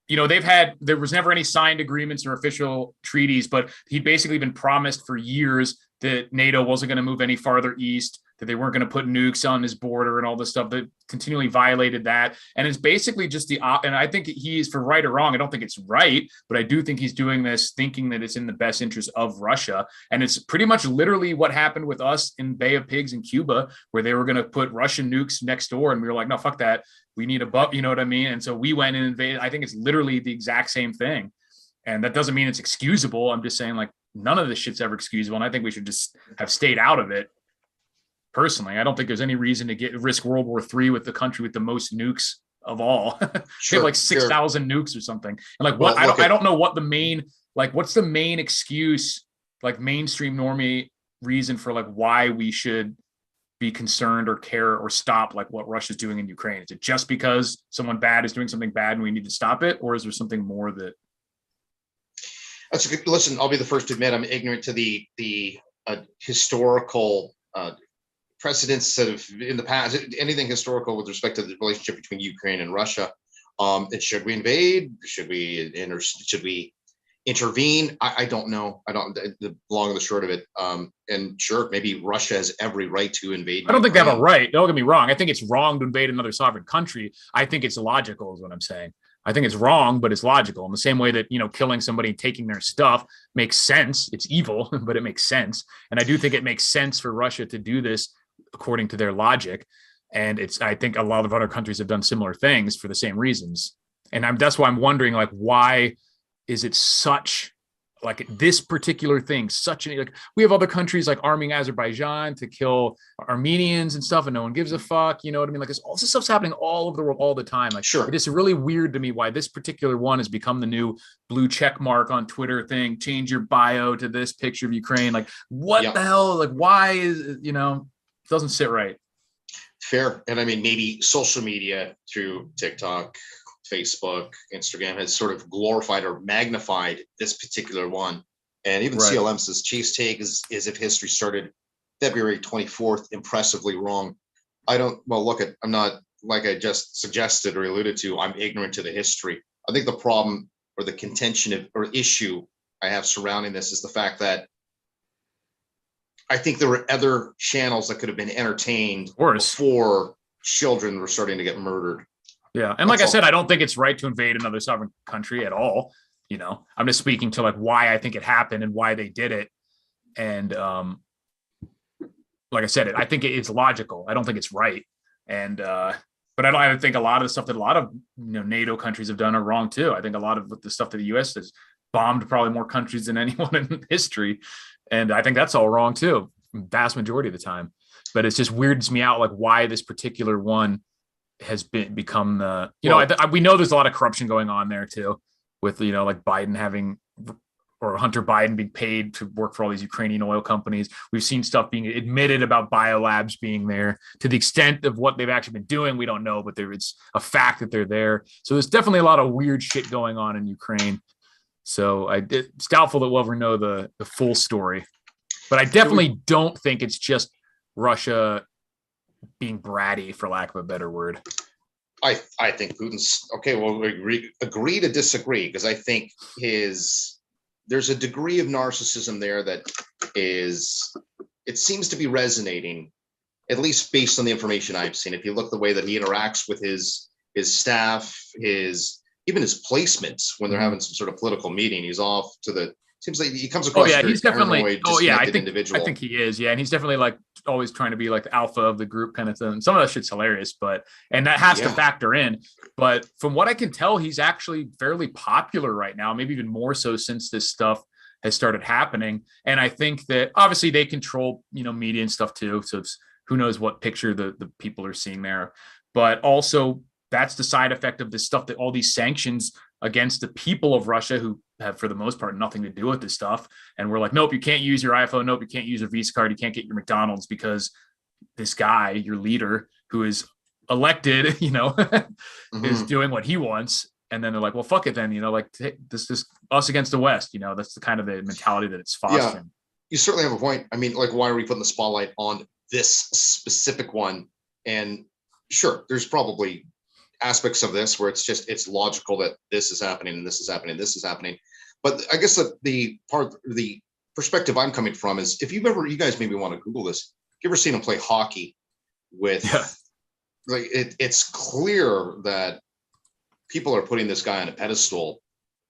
You know, there was never any signed agreements or official treaties, but he'd basically been promised for years that NATO wasn't going to move any farther east, that they weren't going to put nukes on his border and all this stuff that continually violated that. And it's basically just and I think he's, for right or wrong, I don't think it's right, but I do think he's doing this thinking that it's in the best interest of Russia. And it's pretty much literally what happened with us in Bay of Pigs in Cuba, where they were going to put Russian nukes next door. And we were like, no, fuck that. We need a buck, you know what I mean? And so we went and invaded. I think it's literally the exact same thing. And that doesn't mean it's excusable. I'm just saying, like, none of this shit's ever excusable. And I think we should just have stayed out of it. Personally, I don't think there's any reason to risk World War III with the country with the most nukes of all. Sure, they have like 6,000 nukes or something. And like, what? I don't know what the main, like, what's the main excuse, like mainstream normie reason for like why we should be concerned or care or stop like what Russia's doing in Ukraine? Is it just because someone bad is doing something bad and we need to stop it, or is there something more that? That's a good. Listen, I'll be the first to admit I'm ignorant to the historical precedents that have in the past, anything historical with respect to the relationship between Ukraine and Russia. And should we invade? Should we intervene? I don't know. I don't. The long and the short of it. And sure, maybe Russia has every right to invade. I don't think they have a right. Don't get me wrong. I think it's wrong to invade another sovereign country. I think it's logical, is what I'm saying. I think it's wrong, but it's logical. In the same way that, you know, killing somebody, taking their stuff makes sense. It's evil, but it makes sense. And I do think it makes sense for Russia to do this according to their logic. And I think a lot of other countries have done similar things for the same reasons. And that's why I'm wondering, like, why is it such, like, this particular thing, like, we have other countries like arming Azerbaijan to kill Armenians and stuff, and no one gives a fuck, you know what I mean? Like, all this stuff's happening all over the world all the time. Like, sure. It is really weird to me why this particular one has become the new blue check mark on Twitter thing. Change your bio to this picture of Ukraine. Like, what the hell? Like, why is, you know, it doesn't sit right. Fair. And I mean, maybe social media through TikTok, Facebook, Instagram has sort of glorified or magnified this particular one. And even CLM says Chief's take is if history started February 24th, impressively wrong. I'm not, like I just suggested or alluded to, I'm ignorant to the history. I think the problem or the contention or issue I have surrounding this is the fact that I think there were other channels that could have been entertained before children were starting to get murdered. Yeah. And like I said, I don't think it's right to invade another sovereign country at all. You know, I'm just speaking to like why I think it happened and why they did it. And like I said, I think it's logical. I don't think it's right. And but I think a lot of the stuff that a lot of, you know, NATO countries have done are wrong too. I think a lot of the stuff that the US has bombed probably more countries than anyone in history. And I think that's all wrong too, vast majority of the time. But it just weirds me out, like why this particular one has become the, you know, we know there's a lot of corruption going on there too, with, you know, like Biden or Hunter Biden being paid to work for all these Ukrainian oil companies. We've seen stuff being admitted about biolabs being there. To the extent of what they've actually been doing, we don't know, but it's a fact that they're there. So there's definitely a lot of weird shit going on in Ukraine. So it's doubtful that we'll ever know the full story, but I definitely don't think it's just Russia being bratty, for lack of a better word. I think Putin's okay. Well, we agree to disagree, because I think there's a degree of narcissism there that it seems to be resonating, at least based on the information I've seen. If you look the way that he interacts with his staff, even his placements when they're having some sort of political meeting, he's off to the. Seems like he comes across. He's definitely. I individual. I think he is. Yeah, and he's definitely like always trying to be like the alpha of the group kind of thing. Some of that shit's hilarious, and that has to factor in. But from what I can tell, he's actually fairly popular right now. Maybe even more so since this stuff has started happening. And I think that obviously they control, you know, media and stuff too. So it's who knows what picture the people are seeing there. But also that's the side effect of this stuff, that all these sanctions against the people of Russia who have for the most part nothing to do with this stuff. And we're like, nope, you can't use your iPhone. Nope, you can't use your Visa card. You can't get your McDonald's because this guy, your leader, who is elected, is doing what he wants. And then they're like, well, fuck it then, like this is us against the West. That's the kind of the mentality that it's fostering. Yeah, you certainly have a point. I mean, like, why are we putting the spotlight on this specific one? And sure, there's probably aspects of this where it's logical that this is happening and this is happening, this is happening. But I guess that the perspective I'm coming from is, if you guys maybe want to Google this, you ever seen him play hockey with, like, it's clear that people are putting this guy on a pedestal.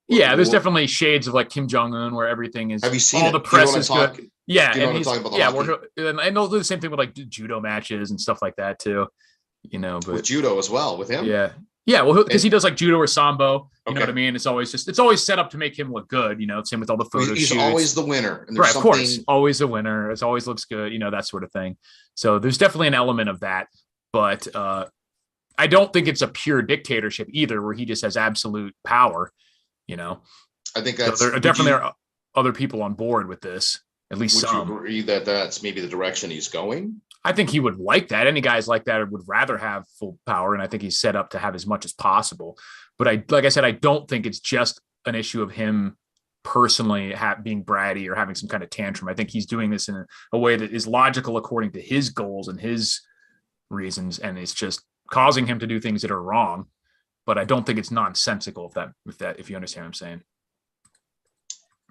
Yeah, there's definitely shades of like Kim Jong-un where everything is. Have you seen all the press is good? Yeah, and he's talking about and they'll do the same thing with like judo matches and stuff like that too. But with judo as well with him. Yeah, well, because he does like judo or sambo. You know what I mean? It's always set up to make him look good. Same with all the photo He's shoots. always the winner, and right? Of course, always a winner. It always looks good. that sort of thing. So there's definitely an element of that, but I don't think it's a pure dictatorship either, where he just has absolute power. I think that's there definitely are other people on board with this. At least some. Would you agree that that's maybe the direction he's going? I think he would like that. Any guys like that would rather have full power, and I think he's set up to have as much as possible. But like I said, I don't think it's just an issue of him personally being bratty or having some kind of tantrum. I think he's doing this in a way that is logical according to his goals and his reasons, and it's just causing him to do things that are wrong. But I don't think it's nonsensical if you understand what I'm saying.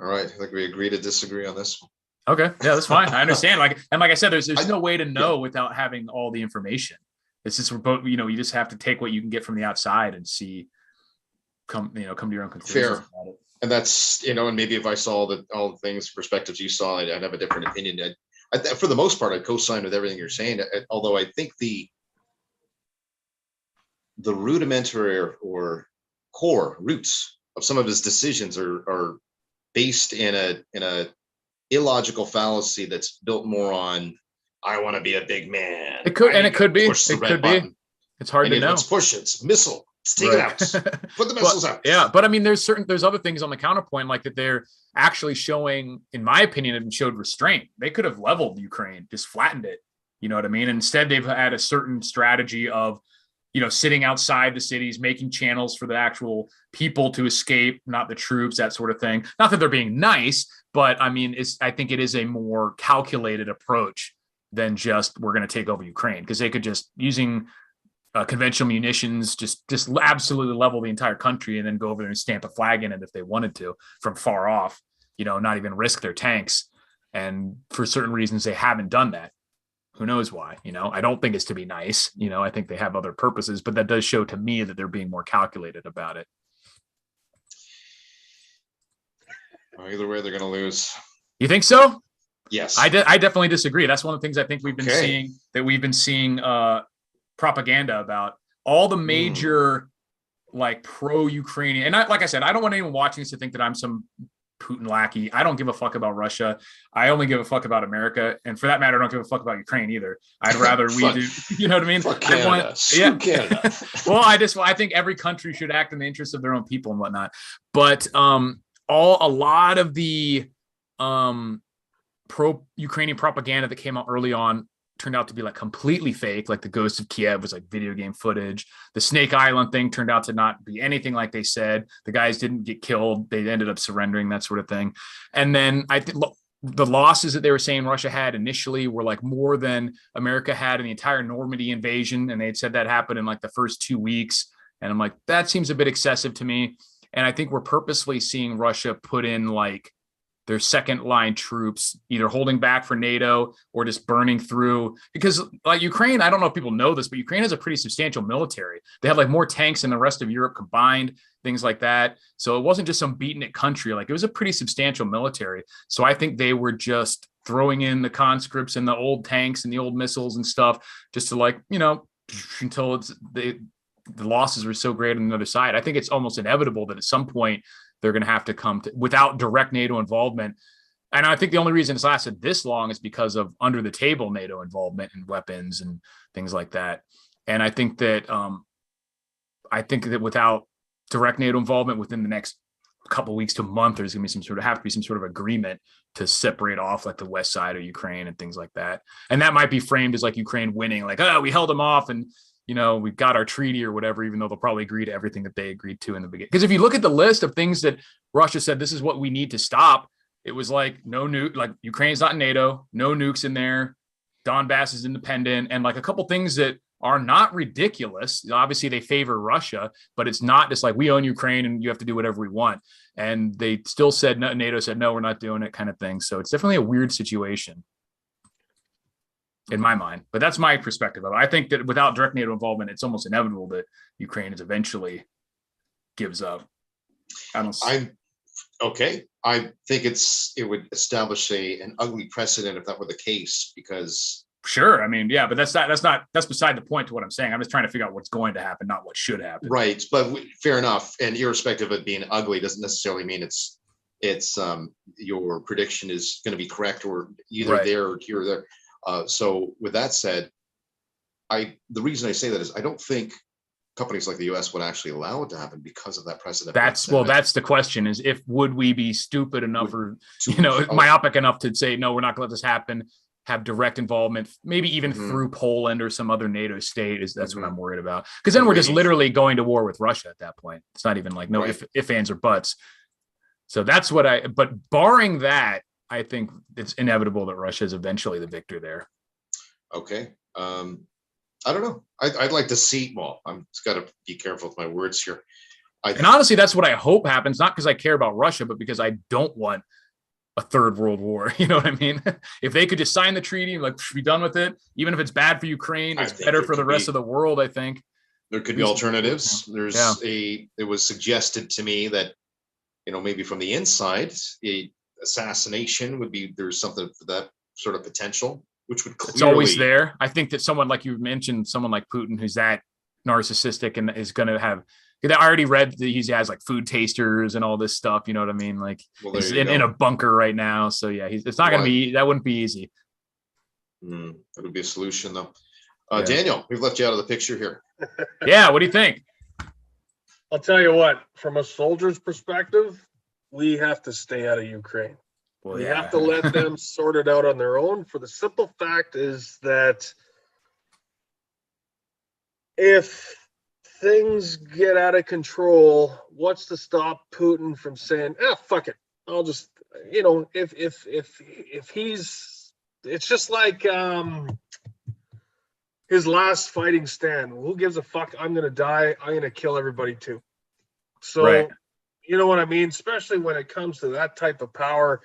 All right, I think we agree to disagree on this one. Okay, yeah, that's fine. I understand. Like I said, there's no way to know without having all the information. It's just you just have to take what you can get from the outside and see, come to your own conclusions. Fair. About it. And that's and maybe if I saw all the things, perspectives you saw, I'd have a different opinion. For the most part, I'd co-sign with everything you're saying. Although I think the rudimentary or core roots of some of his decisions are based in a illogical fallacy that's built more on, I want to be a big man. It could be. It could be. It's hard to know. Let's push it. It's a missile. Let's take it out. Put the missiles out. Yeah, but I mean, there's other things on the counterpoint, like that they're actually showing, in my opinion, and showed restraint. They could have leveled Ukraine, just flattened it. You know what I mean? And instead, they've had a certain strategy of, sitting outside the cities, making channels for the actual people to escape, not the troops, that sort of thing. Not that they're being nice, but I mean, I think it is a more calculated approach than just we're going to take over Ukraine, because they could just using conventional munitions, just absolutely level the entire country and then go over there and stamp a flag in it if they wanted to from far off, not even risk their tanks. And for certain reasons, they haven't done that. Who knows why? I don't think it's to be nice. I think they have other purposes, but that does show to me that they're being more calculated about it. Either way, they're going to lose. You think so? Yes. I definitely disagree. That's one of the things I think we've been seeing propaganda about all the major like pro-Ukrainian. And like I said, I don't want anyone watching this to think that I'm some Putin lackey. I don't give a fuck about Russia. I only give a fuck about America, and for that matter, I don't give a fuck about Ukraine either. I'd rather we do. You know what I mean? Canada. Canada. Well, I think every country should act in the interest of their own people and whatnot. But a lot of the pro-Ukrainian propaganda that came out early on turned out to be like completely fake. Like the Ghost of Kiev was like video game footage. The Snake Island thing turned out to not be anything like they said. The guys didn't get killed. They ended up surrendering, that sort of thing. And then I think the losses that they were saying Russia had initially were like more than America had in the entire Normandy invasion. And they had said that happened in like the first 2 weeks. And I'm like, that seems a bit excessive to me. And I think we're purposely seeing Russia put in like their second line troops, either holding back for NATO or just burning through, because like Ukraine, I don't know if people know this, but Ukraine has a pretty substantial military. They have like more tanks than the rest of Europe combined, things like that. So it wasn't just some beaten it country. Like it was a pretty substantial military. So I think they were just throwing in the conscripts and the old tanks and the old missiles and stuff just to like, until the losses were so great on the other side. I think it's almost inevitable that at some point they're going to have to come to without direct NATO involvement. And I think the only reason it's lasted this long is because of under the table NATO involvement and weapons and things like that. And I think that without direct NATO involvement within the next couple of weeks to a month, there's going to be have to be some sort of agreement to separate off like the west side of Ukraine and things like that. And that might be framed as like Ukraine winning, like, oh, we held them off and, you know, we got our treaty or whatever, even though they'll probably agree to everything that they agreed to in the beginning. Because if you look at the list of things that Russia said, this is what we need to stop, it was like no nuke, like Ukraine's not in NATO, no nukes in there, Donbass is independent, and like a couple things that are not ridiculous. Obviously, they favor Russia, but it's not just like we own Ukraine and you have to do whatever we want. And they still said, no, NATO said, no, we're not doing it kind of thing. So it's definitely a weird situation in my mind. But that's my perspective of it. I think that without direct NATO involvement, it's almost inevitable that Ukraine is eventually gives up. Okay. I think it would establish an ugly precedent if that were the case, because sure. I mean, yeah, but that's beside the point to what I'm saying. I'm just trying to figure out what's going to happen, not what should happen. Right. But fair enough. And irrespective of it being ugly doesn't necessarily mean it's your prediction is going to be correct or either Right. there or here or there. So with that said, the reason I say that is I don't think companies like the US would actually allow it to happen because of that precedent. That's the question is would we be stupid enough or, myopic enough to say, no, we're not going to let this happen, have direct involvement, maybe even through Poland or some other NATO state that's what I'm worried about. Because then we're just literally going to war with Russia at that point. It's not even like if, ands, or buts. So that's but barring that, I think it's inevitable that Russia is eventually the victor there. Okay. I don't know. I'd like to see, I'm just got to be careful with my words here. And honestly, that's what I hope happens, not because I care about Russia, but because I don't want a third world war. You know what I mean? If they could just sign the treaty, like be done with it, even if it's bad for Ukraine, it's better for the rest of the world. I think there could be alternatives. It was suggested to me that, maybe from the inside, a assassination there's something for that sort of potential, which would clearly, it's always there. I think that someone like you mentioned, someone like Putin, who's that narcissistic and is going to have, I already read that he has like food tasters and all this stuff. You know what I mean? Like he's in a bunker right now. So yeah, it's not going to be, that wouldn't be easy. That would be a solution though. Daniel, we've left you out of the picture here. Yeah. What do you think? I'll tell you what, from a soldier's perspective, we have to stay out of Ukraine. Well, we have to let them sort it out on their own. For the simple fact is that if things get out of control, what's to stop Putin from saying, fuck it. I'll just, if he's, it's just like his last fighting stand. Who gives a fuck? I'm going to die. I'm going to kill everybody too. So, You know what I mean? Especially when it comes to that type of power.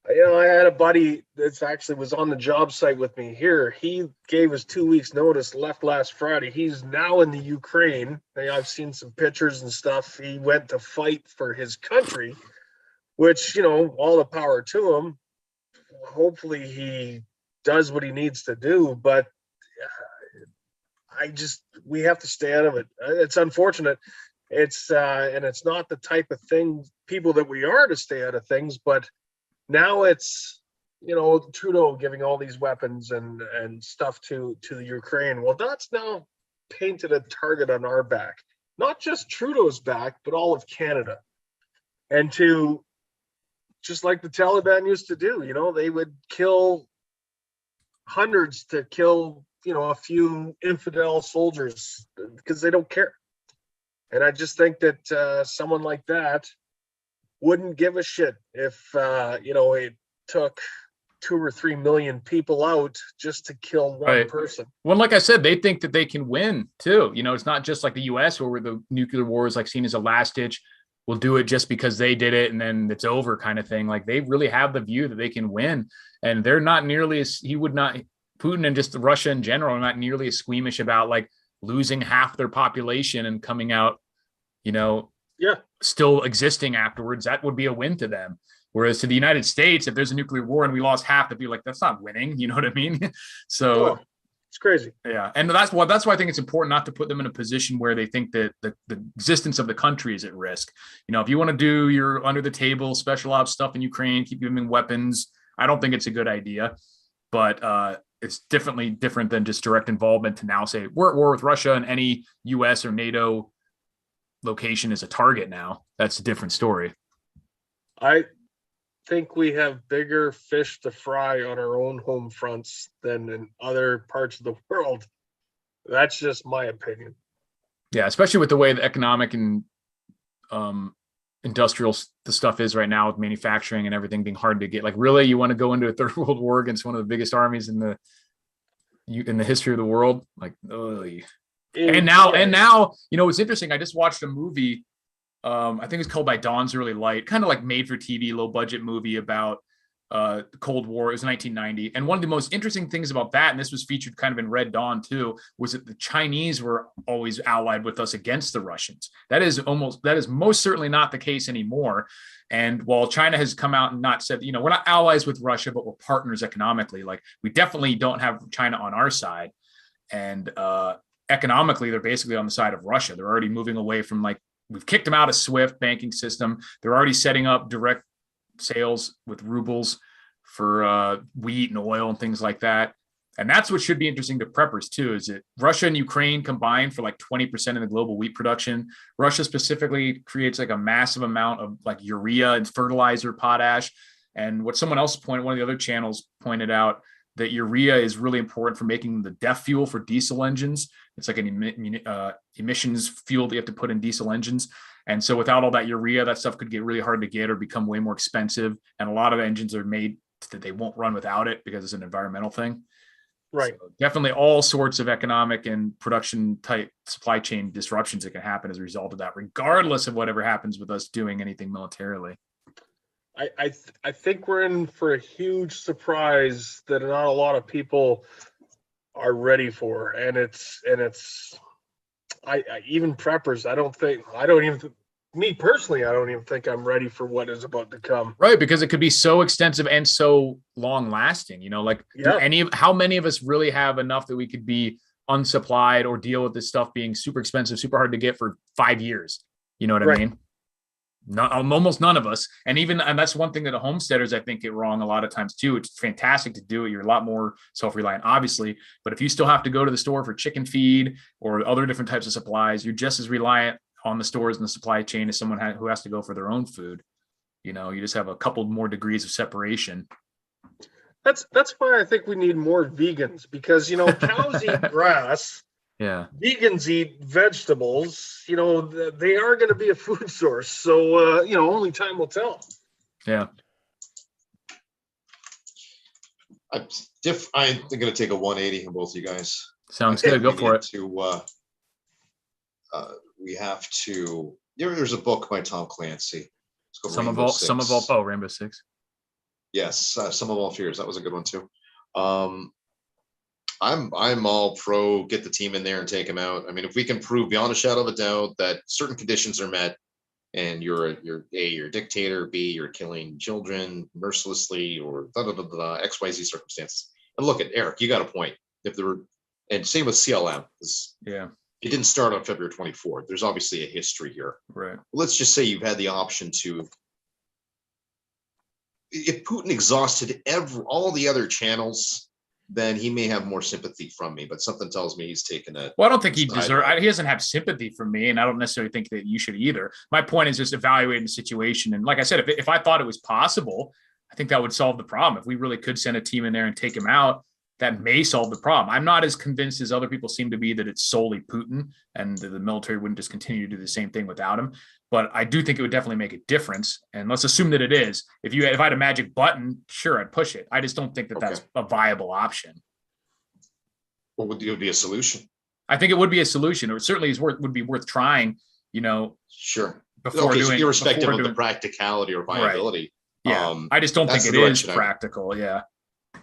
I had a buddy that actually was on the job site with me here. He gave us 2 weeks notice, left last Friday. He's now in the Ukraine. I've seen some pictures and stuff. He went to fight for his country, which, all the power to him. Hopefully he does what he needs to do, but we have to stay out of it. It's unfortunate. And it's not the type of thing, people that we are to stay out of things, but now it's, Trudeau giving all these weapons and stuff to the Ukraine. Well, that's now painted a target on our back, not just Trudeau's back, but all of Canada. And to, just like the Taliban used to do, they would kill hundreds to kill, a few infidel soldiers because they don't care. And I just think that someone like that wouldn't give a shit if, it took 2 or 3 million people out just to kill one person. Well, like I said, they think that they can win too. It's not just like the US where the nuclear war is like seen as a last ditch. We'll do it just because they did it and then it's over kind of thing. Like they really have the view that they can win. And they're not nearly as, Putin and just Russia in general are not nearly as squeamish about like losing half their population and coming out, still existing afterwards. That would be a win to them. Whereas to the United States, if there's a nuclear war and we lost half, they'd be like, that's not winning. You know what I mean? So it's crazy. Yeah. And that's why I think it's important not to put them in a position where they think that the existence of the country is at risk. If you want to do your under the table special ops stuff in Ukraine, keep giving weapons, I don't think it's a good idea. But it's definitely different than just direct involvement to now say we're at war with Russia and any US or NATO location is a target now, that's a different story. I think we have bigger fish to fry on our own home fronts than in other parts of the world. That's just my opinion. Yeah, especially with the way the economic and industrial the stuff is right now, with manufacturing and everything being hard to get. Like, really, you want to go into a third world war against one of the biggest armies in the history of the world? Like, ugh. And now, it's interesting. I just watched a movie. I think it's called By Dawn's Early Light, kind of like made for TV, low budget movie about the Cold War. It was 1990. And one of the most interesting things about that, and this was featured kind of in Red Dawn too, was that the Chinese were always allied with us against the Russians. That is most certainly not the case anymore. And while China has come out and not said, we're not allies with Russia, but we're partners economically, like, we definitely don't have China on our side. And economically, they're basically on the side of Russia. They're already moving away from, like, we've kicked them out of SWIFT banking system. They're already setting up direct sales with rubles for wheat and oil and things like that. And that's what should be interesting to preppers too, is that Russia and Ukraine combined for like 20% of the global wheat production. Russia specifically creates like a massive amount of like urea and fertilizer, potash. And what someone else one of the other channels pointed out, that urea is really important for making the DEF fuel for diesel engines. It's like an emissions fuel that you have to put in diesel engines. And so without all that urea, that stuff could get really hard to get or become way more expensive. And a lot of engines are made that they won't run without it because it's an environmental thing. Right. So definitely all sorts of economic and production type supply chain disruptions that can happen as a result of that, regardless of whatever happens with us doing anything militarily. I think we're in for a huge surprise that not a lot of people are ready for, and it's even preppers. Me personally, I don't even think I'm ready for what is about to come. Right, because it could be so extensive and so long lasting. How many of us really have enough that we could be unsupplied or deal with this stuff being super expensive, super hard to get for 5 years? You know what I mean? Almost none of us. And that's one thing that the homesteaders, I think, get wrong a lot of times too. It's fantastic to do it. You're a lot more self-reliant, obviously, but if you still have to go to the store for chicken feed or other different types of supplies, you're just as reliant on the stores and the supply chain as someone who has to go for their own food. You just have a couple more degrees of separation. That's why I think we need more vegans, because cows eat grass. Yeah. Vegans eat vegetables. They are going to be a food source. So, only time will tell. Yeah. I'm going to take a 180 on both of you guys. Sounds good. Go for it. We have to. There's a book by Tom Clancy. Some of all. Rainbow Six. Yes, Some of All Fears. That was a good one too. I'm all pro get the team in there and take them out. I mean, if we can prove beyond a shadow of a doubt that certain conditions are met, and you're a dictator, B, you're killing children mercilessly, or XYZ circumstances. And look at Eric, you got a point. And same with CLM. Yeah. It didn't start on February 24th. There's obviously a history here. Right. Let's just say you've had the option to. If Putin exhausted all the other channels, then he may have more sympathy from me, but something tells me he's taken it. Well, I don't think he doesn't have sympathy from me, and I don't necessarily think that you should either. My point is just evaluating the situation. And like I said, if I thought it was possible, I think that would solve the problem. If we really could send a team in there and take him out, that may solve the problem. I'm not as convinced as other people seem to be that it's solely Putin and the military wouldn't just continue to do the same thing without him. But I do think it would definitely make a difference. And let's assume that it is. If I had a magic button, sure, I'd push it. I just don't think that that's a viable option. What would be a solution? I think it would be a solution, or it certainly would be worth trying. Sure. Irrespective of the practicality or viability. Right. Yeah, I just don't think it is practical. Yeah.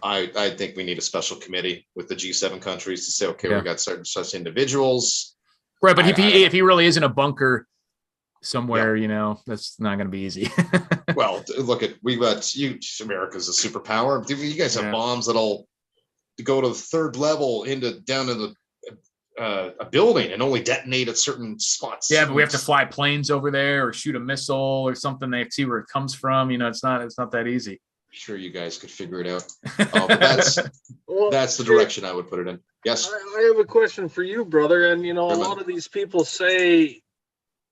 I think we need a special committee with the G7 countries to say, okay, we've got certain such individuals. Right, but if he really is in a bunker somewhere, that's not going to be easy. Well, look we've got America's a superpower. You guys have bombs that'll go to the third level down to a building and only detonate at certain spots. Yeah, but we have to fly planes over there or shoot a missile or something. They see where it comes from. It's not that easy. Sure, you guys could figure it out. But that's the direction I would put it in. Yes. I have a question for you, brother. And a lot of these people say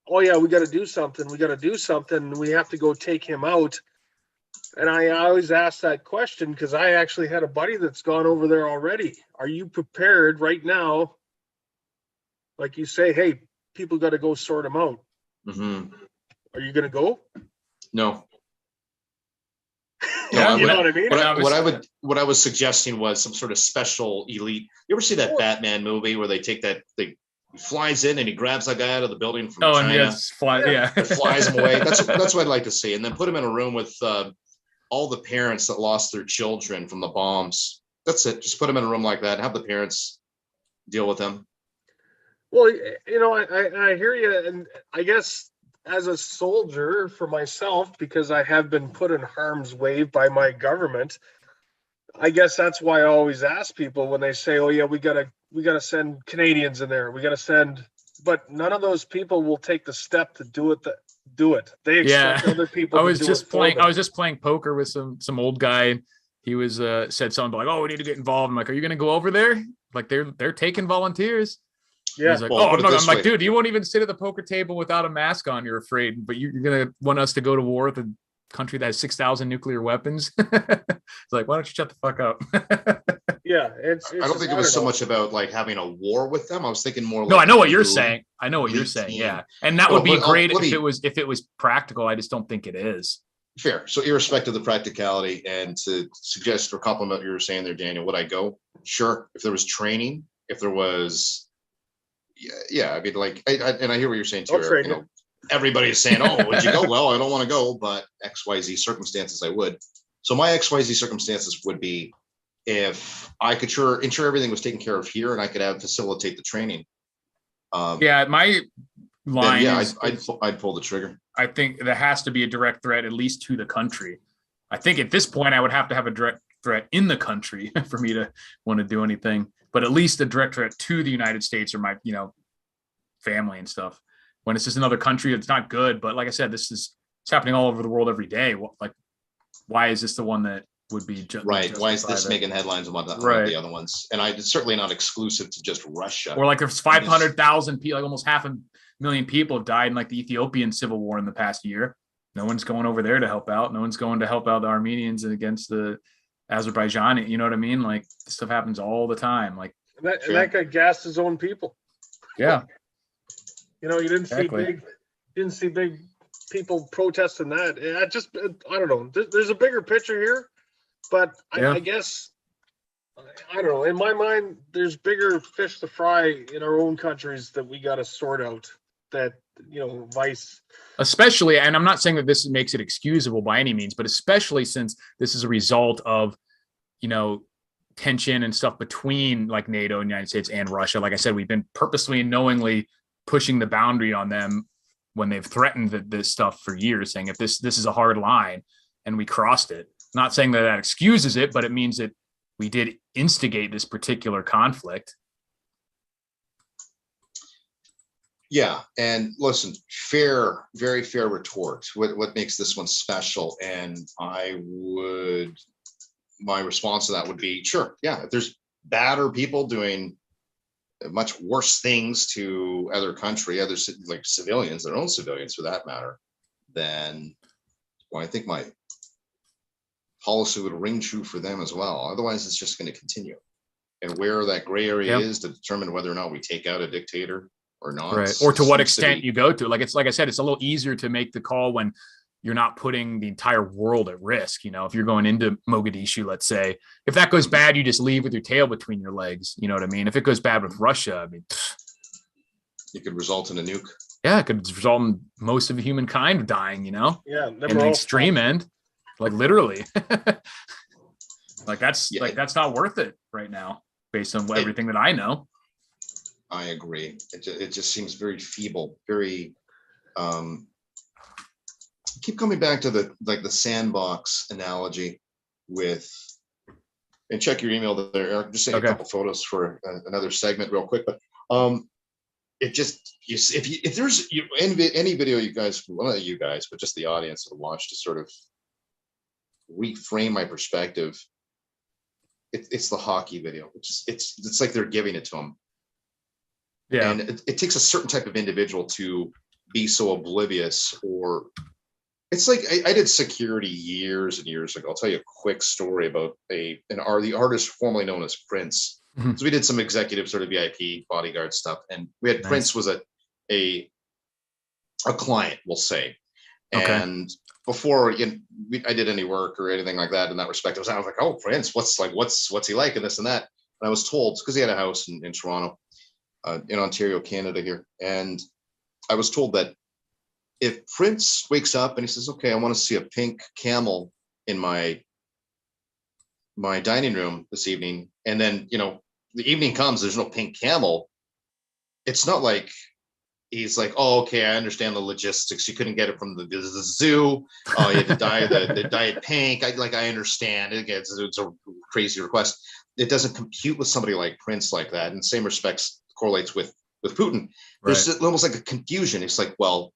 oh yeah, we got to do something. We got to do something. We have to go take him out. And I always ask that question because I actually had a buddy that's gone over there already. Are you prepared right now? Like you say, hey, people got to go sort him out. Mm-hmm. Are you going to go? No. Yeah, You know what I mean? What I was suggesting was some sort of special elite. You ever see that Batman movie where they take that he flies in and he grabs that guy out of the building from China? And It flies him away. That's what I'd like to see, and then put him in a room with all the parents that lost their children from the bombs. That's it. Just put them in a room like that. Have the parents deal with them. Well, you know, I hear you, and I guess as a soldier for myself, because I have been put in harm's way by my government, I guess that's why I always ask people when they say, "Oh yeah, we gotta send Canadians in there. We gotta send," but none of those people will take the step to do it. They expect other people. I was just playing poker with some old guy. He was said something like, "Oh, we need to get involved." I'm like, "Are you going to go over there? Like they're taking volunteers." Yeah. He's like, "Oh, I'm like, dude, you won't even sit at the poker table without a mask on. You're afraid, but you're going to want us to go to war with a country that has 6,000 nuclear weapons." It's like, why don't you shut the fuck up? Yeah, I don't think it was so much about like having a war with them. I was thinking more. No, I know what you're saying. Yeah, and that would be great if it was practical. I just don't think it is. Fair. So irrespective of the practicality, and to suggest or compliment what you were saying there, Daniel, would I go? Sure. If there was training, if there was, yeah. I mean, like, and I hear what you're saying too, Eric. You know, everybody is saying, "Oh, would you go?" Well, I don't want to go, but XYZ circumstances, I would. So my XYZ circumstances would be if I could ensure everything was taken care of here, and I could facilitate the training. My line is I'd pull the trigger. I think there has to be a direct threat, at least to the country. I think at this point, I would have to have a direct threat in the country for me to want to do anything, but at least a direct threat to the United States or my, family and stuff. When it's just another country, it's not good. But like I said, it's happening all over the world every day. Like, why is this the one that would be right? Why is this making headlines and whatnot? Right. The other ones, and it's certainly not exclusive to just Russia. Or like there's 500,000 people, like almost 500,000 people have died in like the Ethiopian civil war in the past year. No one's going over there to help out. No one's going to help out the Armenians against the Azerbaijan. You know what I mean? Like this stuff happens all the time. Like that guy gassed his own people. Yeah. You didn't see big people protesting that. I don't know. There's a bigger picture here, but I guess, I don't know. In my mind, there's bigger fish to fry in our own countries that we got to sort out. That, vice. Especially, and I'm not saying that this makes it excusable by any means, but especially since this is a result of, tension and stuff between like NATO and the United States and Russia. Like I said, we've been purposely and knowingly pushing the boundary on them when they've threatened this stuff for years, saying if this is a hard line and we crossed it. Not saying that excuses it, but it means that we did instigate this particular conflict. Yeah, and listen, very fair retort. What makes this one special? And my response to that would be, sure, yeah, if there's badder people doing much worse things to other civilians, their own civilians for that matter, then I think my policy would ring true for them as well. Otherwise, it's just going to continue. And where that gray area is to determine whether or not we take out a dictator or not, right? Or to what extent you go to. Like I said, it's a little easier to make the call when you're not putting the entire world at risk. If you're going into Mogadishu, let's say, if that goes bad, you just leave with your tail between your legs. You know what I mean? If it goes bad with Russia, it could result in a nuke. Yeah, it could result in most of humankind dying. Yeah, in the extreme end, like literally. Like that's not worth it right now, based on everything that I know. I agree. It just seems very feeble, very. Keep coming back to the sandbox analogy and check your email there, Eric. Just send a couple photos for another segment real quick, but it just if there's any video you guys, well, not you guys, but just the audience that watch to sort of reframe my perspective. It's the hockey video, which is it's like they're giving it to them. Yeah, and it takes a certain type of individual to be so oblivious, or it's like I did security years and years ago. I'll tell you a quick story about the artist formerly known as Prince. Mhm. So we did some executive sort of VIP bodyguard stuff, and we had Prince was a client, we'll say. Okay. And before I did any work or anything like that in that respect, I was like, oh, Prince, what's he like, and this and that. And I was told, because he had a house in Toronto, in Ontario, Canada here, and I was told that if Prince wakes up and he says, okay, I want to see a pink camel in my dining room this evening, and then the evening comes, there's no pink camel, it's not like he's like, oh, okay, I understand the logistics. You couldn't get it from the zoo. Oh, you had to dye the dye it pink. I understand. Again, it's a crazy request. It doesn't compute with somebody like Prince like that. In the same respects, correlates with Putin. There's almost like a confusion. It's like, well,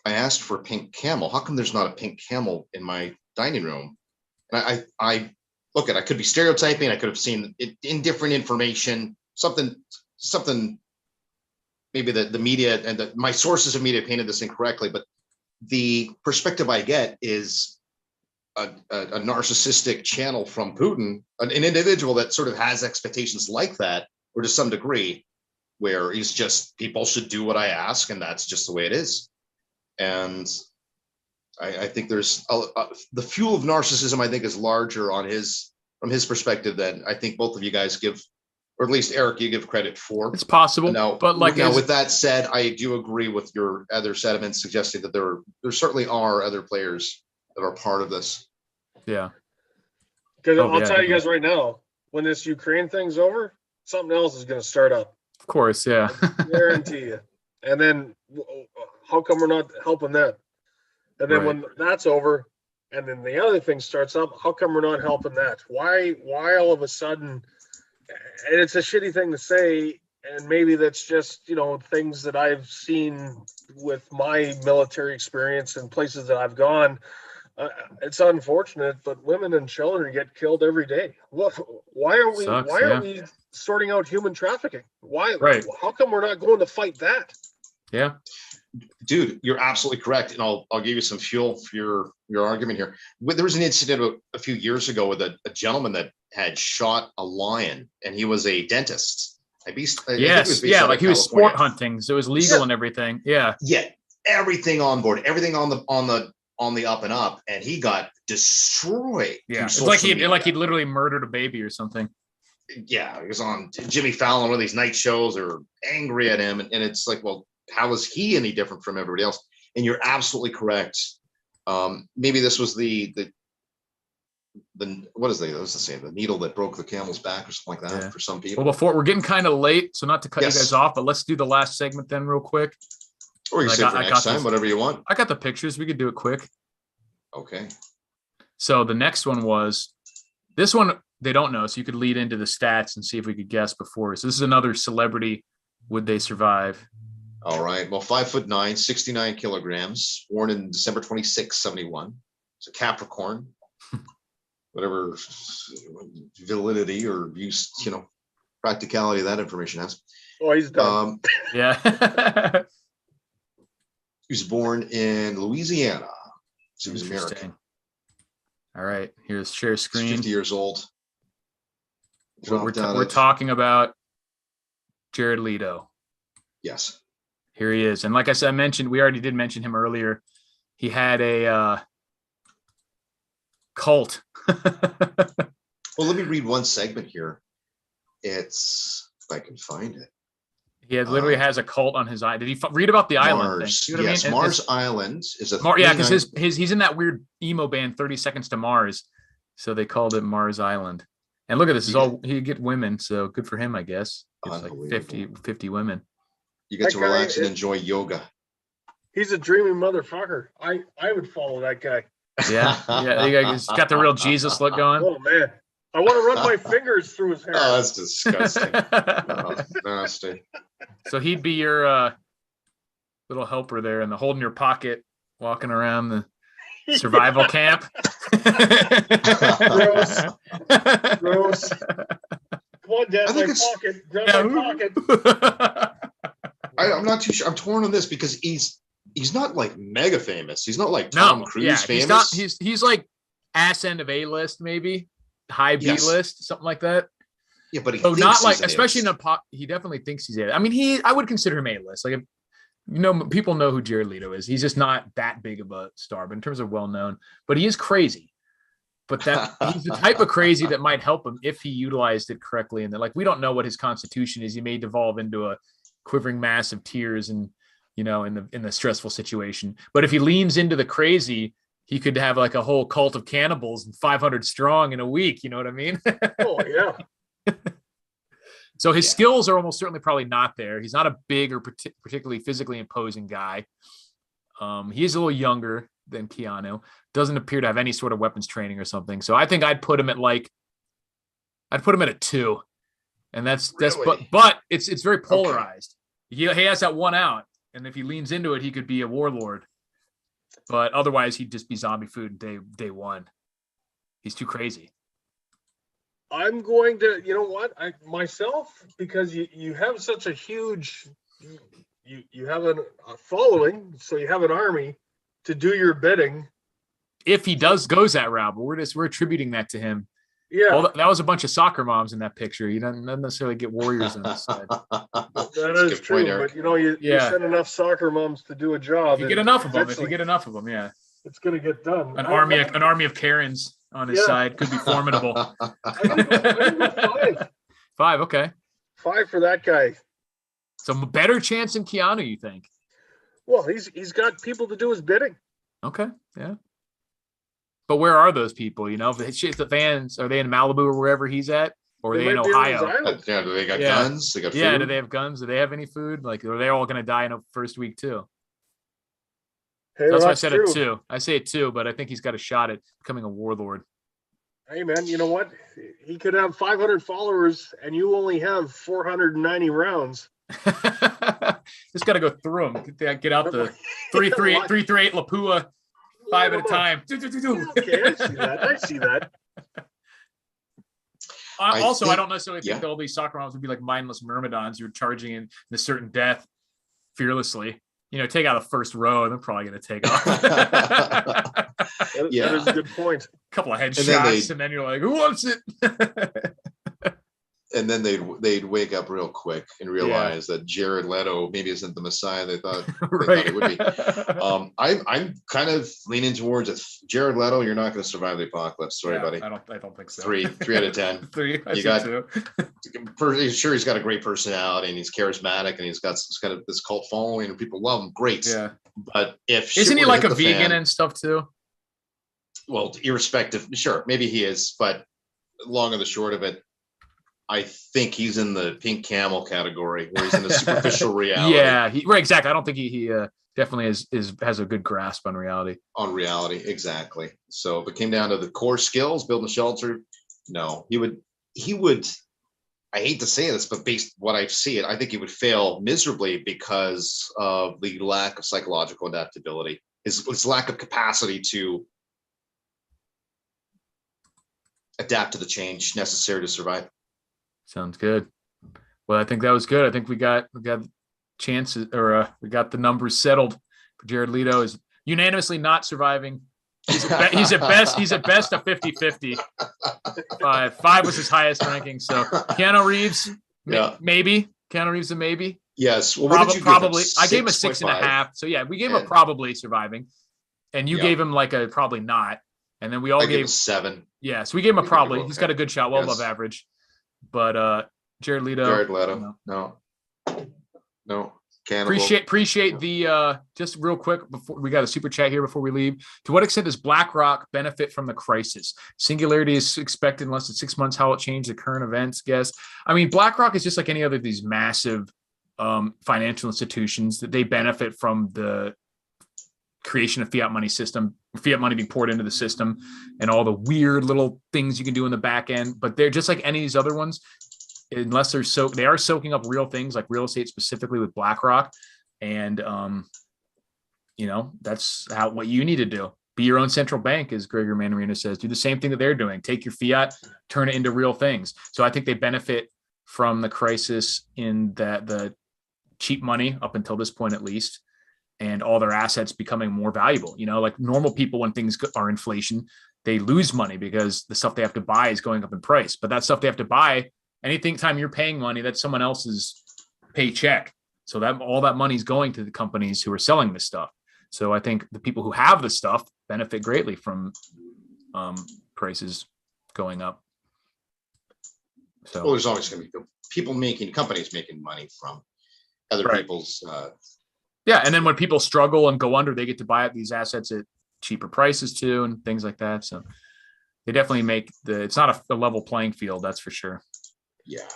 I asked for a pink camel. How come there's not a pink camel in my dining room? And I look at, I could be stereotyping. I could have seen indifferent information, something. Maybe the media and my sources of media painted this incorrectly, but the perspective I get is a narcissistic channel from Putin, an individual that sort of has expectations like that, or to some degree, where he's just, people should do what I ask, and that's just the way it is. And I think there's the fuel of narcissism, I think, is larger from his perspective than I think both of you guys give, or at least Eric, you give credit for. It's possible, but with that said, I do agree with your other sentiments suggesting that there certainly are other players that are part of this. Yeah. Because I'll tell you guys right now, when this Ukraine thing's over, something else is going to start up. Of course, yeah. I guarantee you. And then how come we're not helping that? And then when that's over, and then the other thing starts up, how come we're not helping that? Why all of a sudden? And it's a shitty thing to say, and maybe that's just, things that I've seen with my military experience and places that I've gone. It's unfortunate, but women and children get killed every day. Why are we sorting out human trafficking? Why? How come we're not going to fight that? Yeah. Dude, you're absolutely correct, and I'll give you some fuel for your argument here. There was an incident a few years ago with a gentleman that had shot a lion, and he was a dentist. He was sport hunting, so it was legal and everything. Yeah, everything on board, everything on the up and up, and he got destroyed. Yeah, it's like he'd literally murdered a baby or something. Yeah, he was on Jimmy Fallon, one of these night shows, or angry at him, and it's like, well, how is he any different from everybody else? And you're absolutely correct. Maybe this was the needle that broke the camel's back or something like that for some people. Well, before we're getting kind of late, so not to cut you guys off, but let's do the last segment then real quick. Or you say for next time, whatever you want. I got the pictures. We could do it quick. Okay. So the next one was this one. They don't know, so you could lead into the stats and see if we could guess before. So this is another celebrity. Would they survive? All right. Well, 5'9", 69 kilograms, born in December 26, 71. It's a Capricorn. Whatever validity or use, practicality that information has. Oh, he's done. Yeah. He was born in Louisiana. So he was American. All right. Here's share screen. He's 50 years old. We're talking about Jared Leto. Yes. Here he is. And like I said, we already did mention him earlier. He had a cult. Well, let me read one segment here. It's, if I can find it. He literally has a cult on his eye. Did he read about the island thing? You know what I mean? Mars Island is a because he's in that weird emo band 30 Seconds to Mars. So they called it Mars Island. And look at this. He get women, so good for him, I guess. It's like 50 women. You get to relax and enjoy yoga. He's a dreamy motherfucker. I would follow that guy. Yeah. He's got the real Jesus look going. Oh man, I want to run my fingers through his hair. Oh, that's disgusting. Nasty. So he'd be your little helper there, and holding your pocket, walking around the survival camp. Gross. Come on, Dad, my pocket. Grab my pocket. I'm not too sure. I'm torn on this because he's not like mega famous. He's not like Tom Cruise famous. He's like ass end of A list, maybe high B list, something like that. Yeah, but not like, especially in a pop. He definitely thinks he's A. I mean, I would consider him A list. Like, people know who Jared Leto is. He's just not that big of a star, but in terms of well known, but he is crazy. But he's the type of crazy that might help him if he utilized it correctly. And then, like, we don't know what his constitution is. He may devolve into a quivering mass of tears and, in the stressful situation. But if he leans into the crazy, he could have like a whole cult of cannibals and 500 strong in a week. You know what I mean? Oh, yeah. So his skills are almost certainly probably not there. He's not a big or particularly physically imposing guy. He is a little younger than Keanu. Doesn't appear to have any sort of weapons training or something. So I think I'd put him at a 2. And that's Really? but it's very polarized. Okay. He has that one out. And if he leans into it, he could be a warlord. But otherwise, he'd just be zombie food day one. He's too crazy. I'm going to, you know what, myself, because you have such a huge, you have a following, so you have an army to do your bidding. If he goes that route, but we're attributing that to him. Yeah, well, that was a bunch of soccer moms in that picture. You don't necessarily get warriors on this side. That is true, but you send enough soccer moms to do a job. If you get enough of them, yeah, it's going to get done. An army of Karens on his side could be formidable. I'm gonna go 5. 5, okay. 5 for that guy. So better chance than Keanu, you think? Well, he's got people to do his bidding. Okay, yeah. But where are those people? If the fans, are they in Malibu or wherever he's at? Or are they in Ohio? Yeah, do they got guns? They got food? Yeah, do they have guns? Do they have any food? Like, are they all going to die in the first week too? Hey, that's why I said it 2. I say it 2, but I think he's got a shot at becoming a warlord. Hey, man, you know what? He could have 500 followers, and you only have 490 rounds. Just got to go through them. Get out the 338 Lapua 5 at a time. Okay, I see that. I don't necessarily think all these soccer moms would be like mindless myrmidons who are charging in a certain death fearlessly. Take out the first row, and they're probably going to take off. That is a good point. A couple of headshots, and then you're like, who wants it? And then they'd wake up real quick and realize that Jared Leto maybe isn't the Messiah they thought it would be. I'm kind of leaning towards it. Jared Leto, you're not going to survive the apocalypse. Sorry, buddy. I don't think so. 3 out of 10. 3. Sure, he's got a great personality and he's charismatic and he's got this cult following and people love him. Great. Yeah. But isn't he like a vegan and stuff too? Well, irrespective, sure, maybe he is, but long and the short of it, I think he's in the pink camel category where he's in a superficial reality. Yeah, exactly. I don't think he definitely has a good grasp on reality. On reality, exactly. So if it came down to the core skills, building a shelter, no, he would. I hate to say this, but based on what I see I think he would fail miserably because of the lack of psychological adaptability, his lack of capacity to adapt to the change necessary to survive. Sounds good. Well, I think that was good. I think we got chances, or we got the numbers settled. Jared Leto is unanimously not surviving. He's at best a 50-50. 5 was his highest ranking. So Keanu Reeves, maybe. Keanu Reeves a maybe. Yes. Well, probably. I gave him a 6.5. So yeah, we gave him a probably surviving, and you gave him like a probably not, and then we all gave a 7. Yeah, so we gave him a probably. He's got a good shot, well above average. But Jared Leto, no. Cannibal. Appreciate the just real quick before we got a super chat here before we leave. To what extent does BlackRock benefit from the crisis? Singularity is expected in less than 6 months. How it changed the current events? Guess. I mean, BlackRock is just like any other of these massive financial institutions that they benefit from the creation of fiat money being poured into the system and all the weird little things you can do in the back end. But they're just like any of these other ones. Unless they are soaking up real things like real estate, specifically with BlackRock. And, that's what you need to do. Be your own central bank, as Gregor Manarino says. Do the same thing that they're doing. Take your fiat, turn it into real things. So I think they benefit from the crisis in that the cheap money up until this point, at least, and all their assets becoming more valuable. Like normal people, when things are inflation, they lose money because the stuff they have to buy is going up in price. But that stuff they have to buy, anything time you're paying money, that's someone else's paycheck. So that all that money is going to the companies who are selling this stuff. So I think the people who have the stuff benefit greatly from prices going up. So Well, there's always going to be companies making money from other people's. Yeah, and then when people struggle and go under, they get to buy up these assets at cheaper prices too, and things like that. So they definitely make it's not a level playing field, that's for sure. Yeah.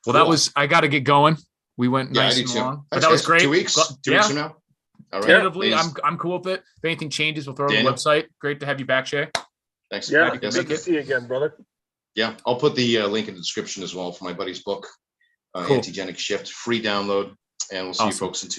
Well, that was, I got to get going. We went nice and long, but that was great. 2 weeks. 2 weeks from now. All right. Tentatively, I'm cool with it. If anything changes, we'll throw it on the website. Great to have you back, Shay. Thanks. Yeah, good to see you again, brother. Yeah, I'll put the link in the description as well for my buddy's book, Cool. Antigenic Shift, free download, and we'll see you folks in 2